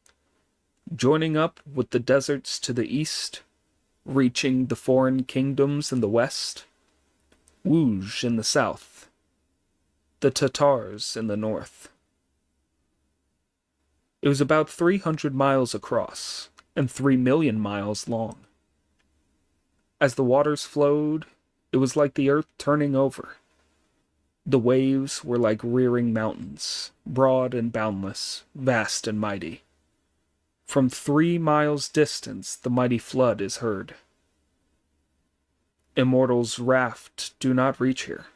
joining up with the deserts to the east, reaching the foreign kingdoms in the west, Wuj in the south, the Tatars in the north. It was about 300 miles across and 3 million miles long. As the waters flowed, it was like the earth turning over. The waves were like rearing mountains, broad and boundless, vast and mighty. From 3 miles distance, the mighty flood is heard. Immortals' raft do not reach here.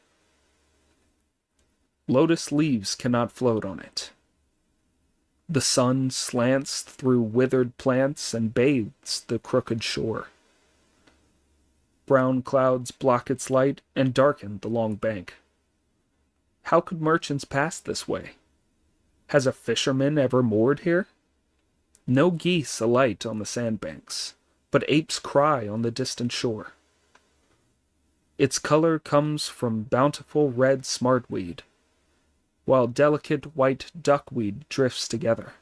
Lotus leaves cannot float on it. The sun slants through withered plants and bathes the crooked shore. Brown clouds block its light and darken the long bank. How could merchants pass this way? Has a fisherman ever moored here? No geese alight on the sandbanks, but apes cry on the distant shore. Its color comes from bountiful red smartweed, while delicate white duckweed drifts together.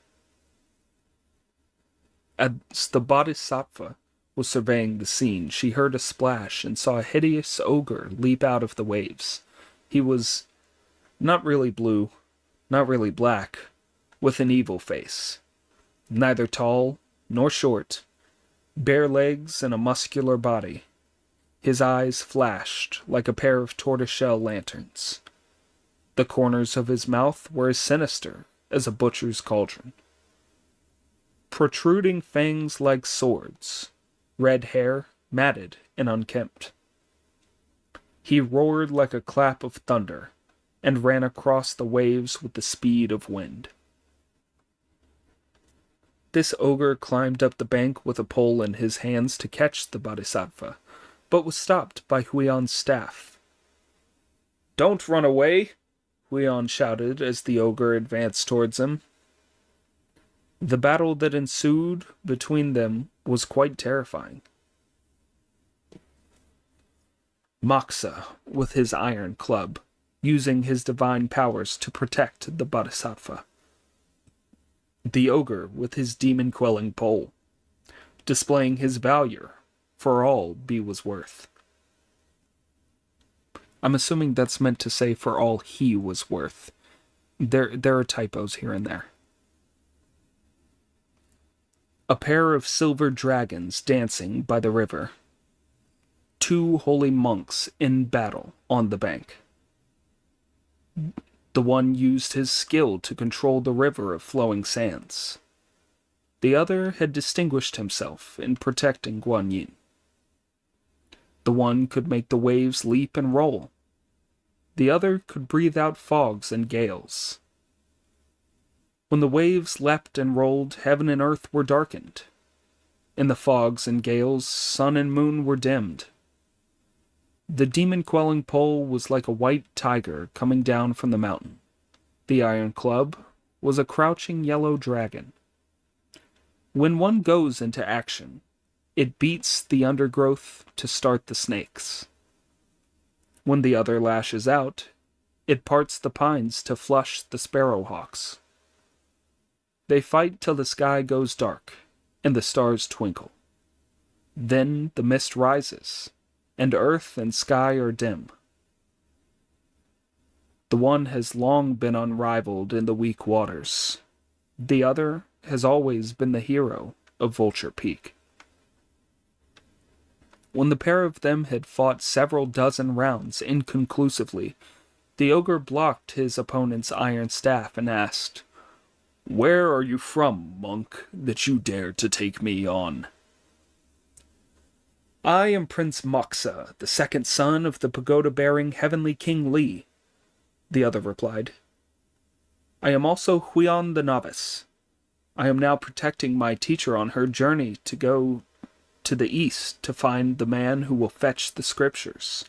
As the bodhisattva was surveying the scene, she heard a splash and saw a hideous ogre leap out of the waves. He was not really blue, not really black, with an evil face. Neither tall nor short, bare legs and a muscular body. His eyes flashed like a pair of tortoiseshell lanterns. The corners of his mouth were as sinister as a butcher's cauldron. Protruding fangs like swords, red hair matted and unkempt. He roared like a clap of thunder and ran across the waves with the speed of wind. This ogre climbed up the bank with a pole in his hands to catch the bodhisattva, but was stopped by Huion's staff. "Don't run away!" Huion shouted as the ogre advanced towards him. The battle that ensued between them was quite terrifying. Moxa, with his iron club, using his divine powers to protect the bodhisattva. The ogre with his demon-quelling pole, displaying his valor for all B was worth. I'm assuming that's meant to say for all he was worth. There are typos here and there. A pair of silver dragons dancing by the river. 2 holy monks in battle on the bank. The one used his skill to control the river of flowing sands. The other had distinguished himself in protecting Guanyin. The one could make the waves leap and roll. The other could breathe out fogs and gales. When the waves leapt and rolled, heaven and earth were darkened. In the fogs and gales, sun and moon were dimmed. The demon-quelling pole was like a white tiger coming down from the mountain. The iron club was a crouching yellow dragon. When one goes into action, it beats the undergrowth to start the snakes. When the other lashes out, it parts the pines to flush the sparrowhawks. They fight till the sky goes dark and the stars twinkle. Then the mist rises, and earth and sky are dim. The one has long been unrivaled in the weak waters. The other has always been the hero of Vulture Peak. When the pair of them had fought several dozen rounds inconclusively, the ogre blocked his opponent's iron staff and asked, "Where are you from, monk, that you dare to take me on?" "I am Prince Moxa, the second son of the pagoda-bearing Heavenly King Li," the other replied. "I am also Huion the Novice. I am now protecting my teacher on her journey to go to the east to find the man who will fetch the scriptures.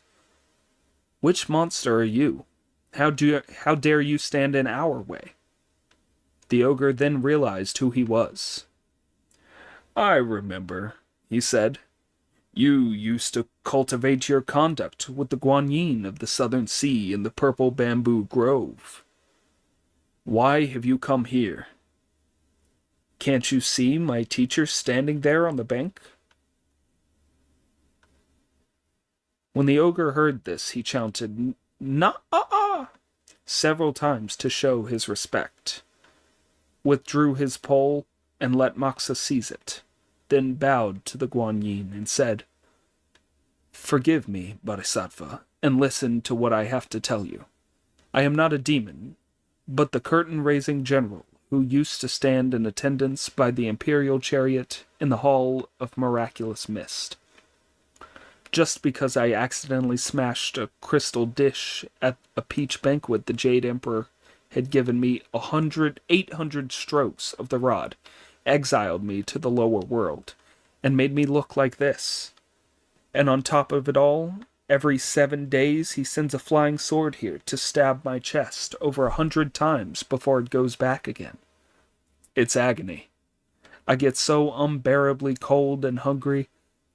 Which monster are you? How dare you stand in our way?" The ogre then realized who he was. "I remember," he said. "You used to cultivate your conduct with the Guanyin of the Southern Sea in the Purple Bamboo Grove. Why have you come here? Can't you see my teacher standing there on the bank?" When the ogre heard this, he chanted, "Na-ah-ah," several times to show his respect, withdrew his pole and let Moxa seize it, then bowed to the Guanyin and said, "Forgive me, Bodhisattva, and listen to what I have to tell you. I am not a demon, but the curtain-raising general who used to stand in attendance by the imperial chariot in the Hall of Miraculous Mist. Just because I accidentally smashed a crystal dish at a peach banquet, the Jade Emperor had given me 800 strokes of the rod, exiled me to the lower world, and made me look like this. And on top of it all, every 7 days he sends a flying sword here to stab my chest over 100 times before it goes back again. It's agony. I get so unbearably cold and hungry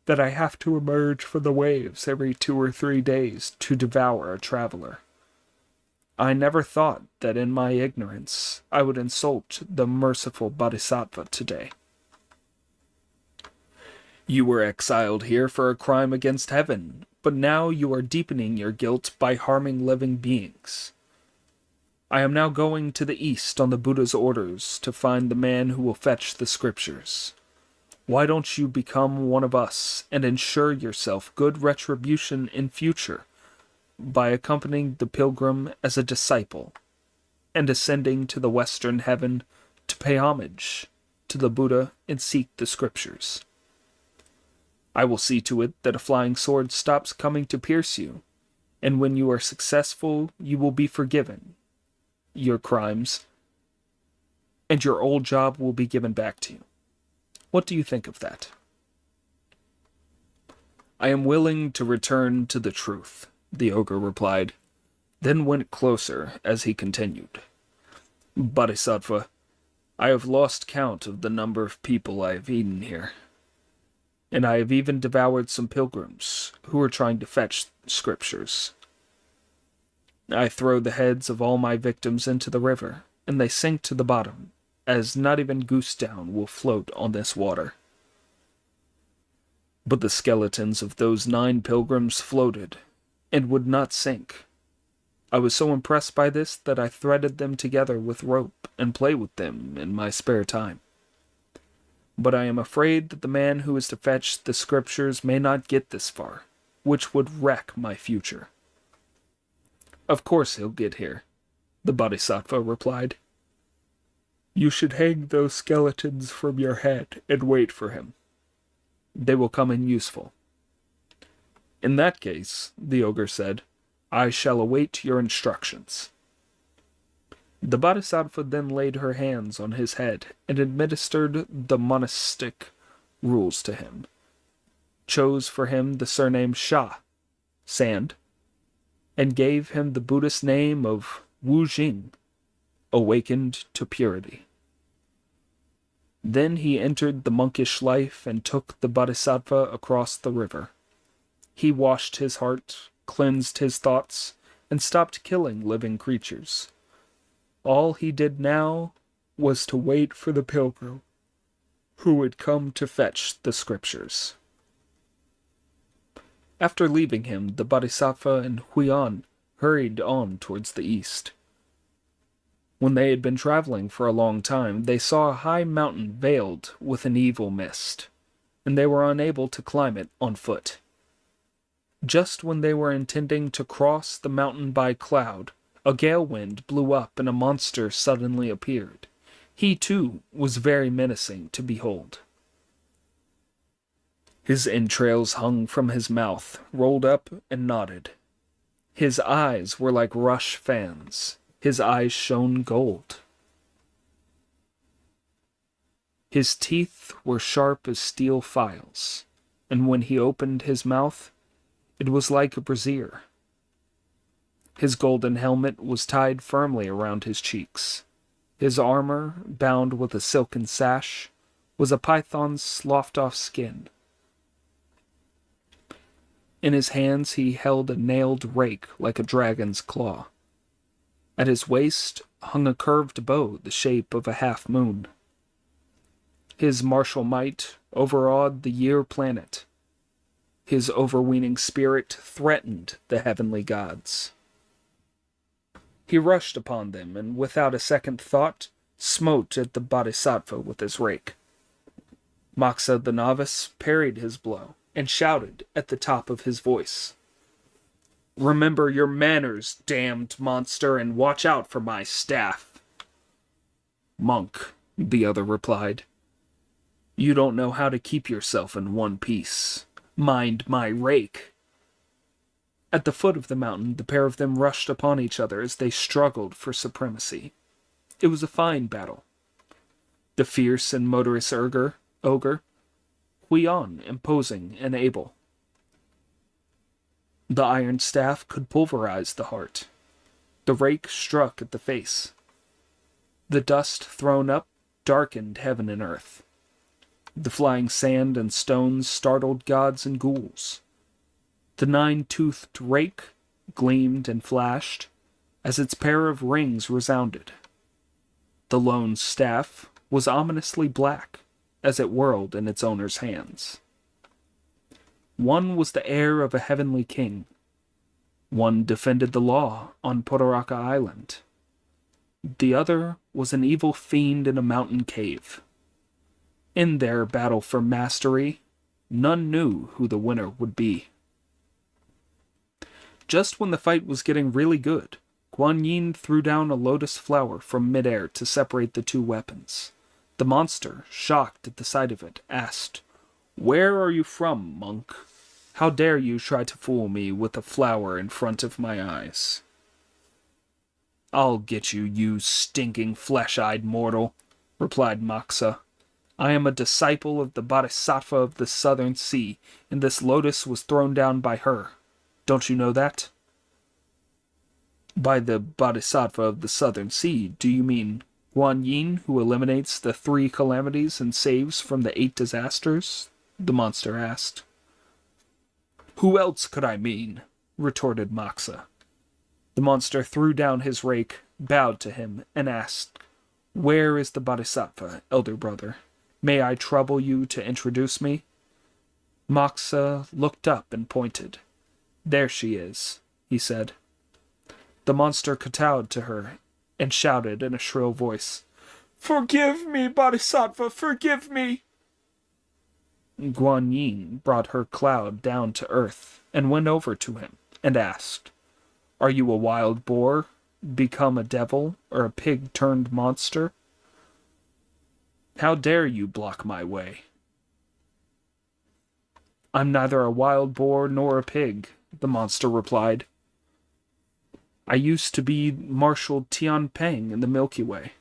that I have to emerge from the waves every 2 or 3 days to devour a traveler. I never thought that in my ignorance I would insult the merciful Bodhisattva today. You were exiled here for a crime against heaven, but now you are deepening your guilt by harming living beings. I am now going to the east on the Buddha's orders to find the man who will fetch the scriptures. Why don't you become one of us and ensure yourself good retribution in future by accompanying the pilgrim as a disciple and ascending to the western heaven to pay homage to the Buddha and seek the scriptures? I will see to it that a flying sword stops coming to pierce you, and when you are successful, you will be forgiven your crimes, and your old job will be given back to you. What do you think of that? I am willing to return to the truth, the ogre replied, then went closer as he continued. Bodhisattva, I have lost count of the number of people I have eaten here, and I have even devoured some pilgrims who are trying to fetch scriptures. I throw the heads of all my victims into the river, and they sink to the bottom, as not even goose down will float on this water. But the skeletons of those 9 pilgrims floated, and would not sink. I was so impressed by this that I threaded them together with rope and play with them in my spare time. But I am afraid that the man who is to fetch the scriptures may not get this far, which would wreck my future. Of course he'll get here, the Bodhisattva replied. You should hang those skeletons from your head and wait for him. They will come in useful. In that case, the ogre said, I shall await your instructions. The Bodhisattva then laid her hands on his head and administered the monastic rules to him, chose for him the surname Sha, sand, and gave him the Buddhist name of Wu Jing, awakened to purity. Then he entered the monkish life and took the Bodhisattva across the river. He washed his heart, cleansed his thoughts, and stopped killing living creatures. All he did now was to wait for the pilgrim who would come to fetch the scriptures. After leaving him, the Bodhisattva and Huiyan hurried on towards the east. When they had been traveling for a long time, they saw a high mountain veiled with an evil mist, and they were unable to climb it on foot. Just when they were intending to cross the mountain by cloud, a gale wind blew up and a monster suddenly appeared. He, too, was very menacing to behold. His entrails hung from his mouth, rolled up and nodded. His eyes were like rush fans. His eyes shone gold. His teeth were sharp as steel files, and when he opened his mouth, it was like a brazier. His golden helmet was tied firmly around his cheeks. His armor, bound with a silken sash, was a python's sloughed-off skin. In his hands he held a nailed rake like a dragon's claw. At his waist hung a curved bow the shape of a half-moon. His martial might overawed the Year planet. His overweening spirit threatened the heavenly gods. He rushed upon them, and without a second thought, smote at the Bodhisattva with his rake. Moxa the novice parried his blow, and shouted at the top of his voice, Remember your manners, damned monster, and watch out for my staff. Monk, the other replied, you don't know how to keep yourself in one piece. Mind my rake. At the foot of the mountain, the pair of them rushed upon each other as they struggled for supremacy. It was a fine battle. The fierce and motorous ogre, Huiyan imposing and able. The iron staff could pulverize the heart. The rake struck at the face. The dust thrown up darkened heaven and earth. The flying sand and stones startled gods and ghouls. The nine-toothed rake gleamed and flashed as its pair of rings resounded. The lone staff was ominously black as it whirled in its owner's hands. One was the heir of a heavenly king. One defended the law on Potoraka Island. The other was an evil fiend in a mountain cave. In their battle for mastery, none knew who the winner would be. Just when the fight was getting really good, Guan Yin threw down a lotus flower from midair to separate the two weapons. The monster, shocked at the sight of it, asked, "Where are you from, monk? How dare you try to fool me with a flower in front of my eyes?" "I'll get you, you stinking flesh-eyed mortal," replied Moxa. "I am a disciple of the Bodhisattva of the Southern Sea, and this lotus was thrown down by her. Don't you know that?" "By the Bodhisattva of the Southern Sea, do you mean Guan Yin, who eliminates the 3 calamities and saves from the 8 disasters?" the monster asked. "Who else could I mean?" retorted Moxa. The monster threw down his rake, bowed to him, and asked, "Where is the Bodhisattva, elder brother? May I trouble you to introduce me?" Moxa looked up and pointed. "There she is," he said. The monster kowtowed to her and shouted in a shrill voice, "Forgive me, Bodhisattva, forgive me!" Guan Yin brought her cloud down to earth and went over to him and asked, "Are you a wild boar, become a devil, or a pig-turned monster? How dare you block my way?" "I'm neither a wild boar nor a pig," the monster replied. "I used to be Marshal Tian Peng in the Milky Way.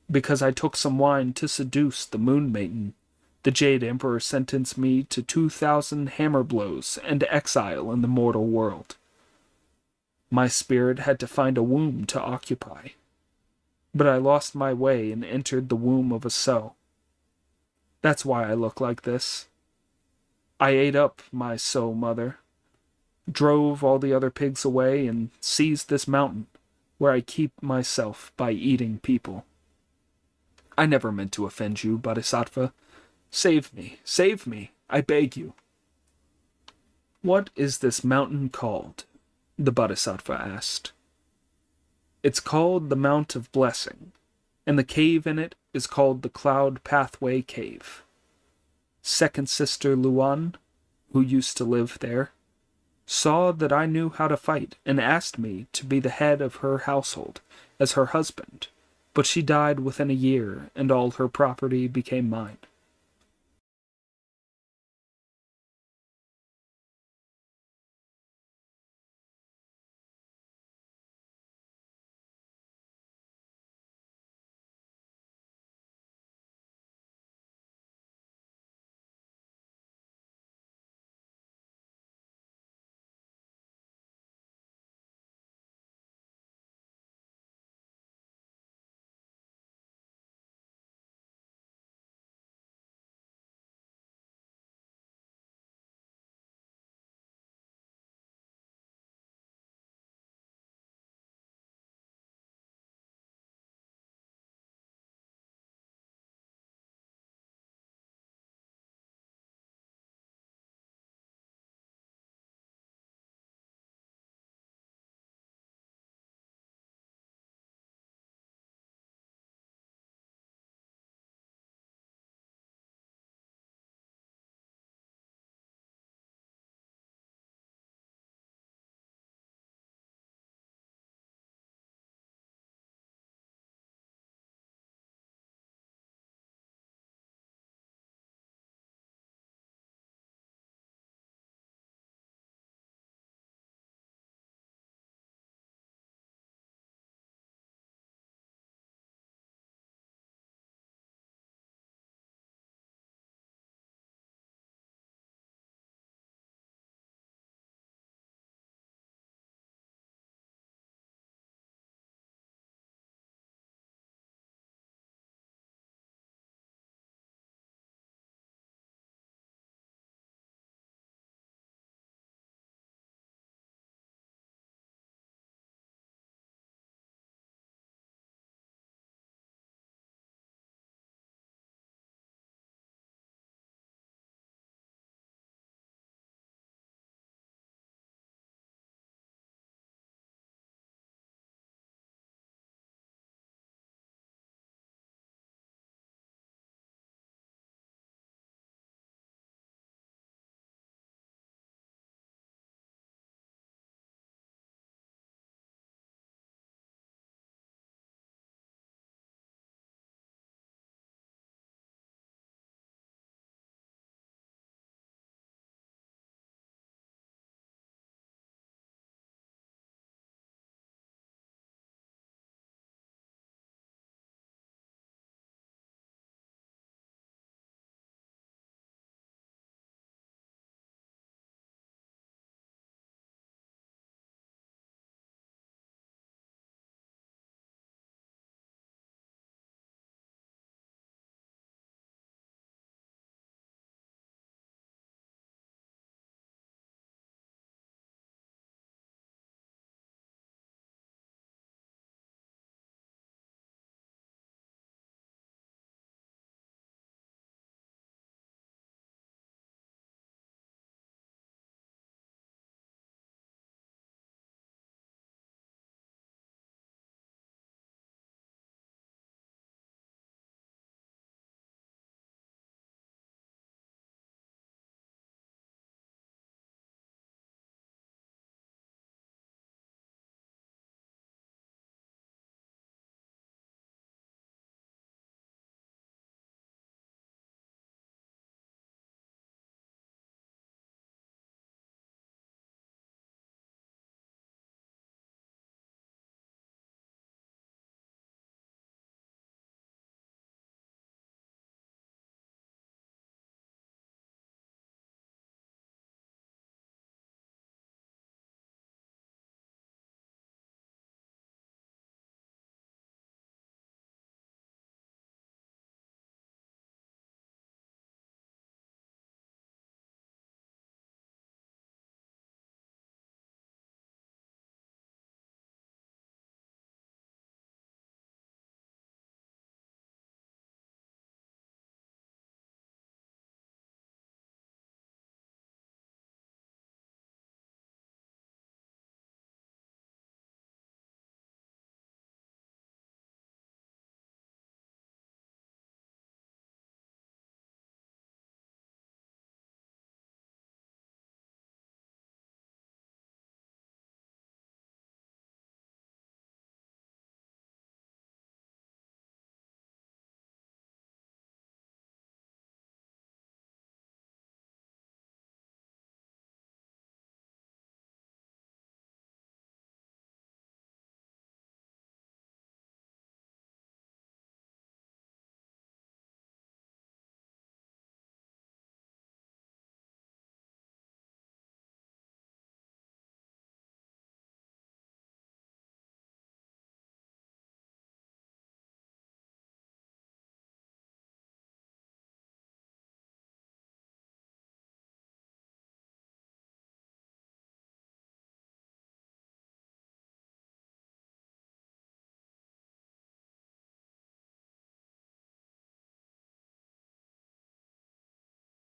Because I took some wine to seduce the Moon Maiden, the Jade Emperor sentenced me to 2,000 hammer blows and exile in the mortal world. My spirit had to find a womb to occupy. But I lost my way and entered the womb of a sow. That's why I look like this. I ate up my sow mother, drove all the other pigs away, and seized this mountain, where I keep myself by eating people. I never meant to offend you, Bodhisattva. Save me, I beg you." "What is this mountain called?" the Bodhisattva asked. "It's called the Mount of Blessing, and the cave in it is called the Cloud Pathway Cave. Second Sister Luan, who used to live there, saw that I knew how to fight and asked me to be the head of her household as her husband, but she died within a year and all her property became mine.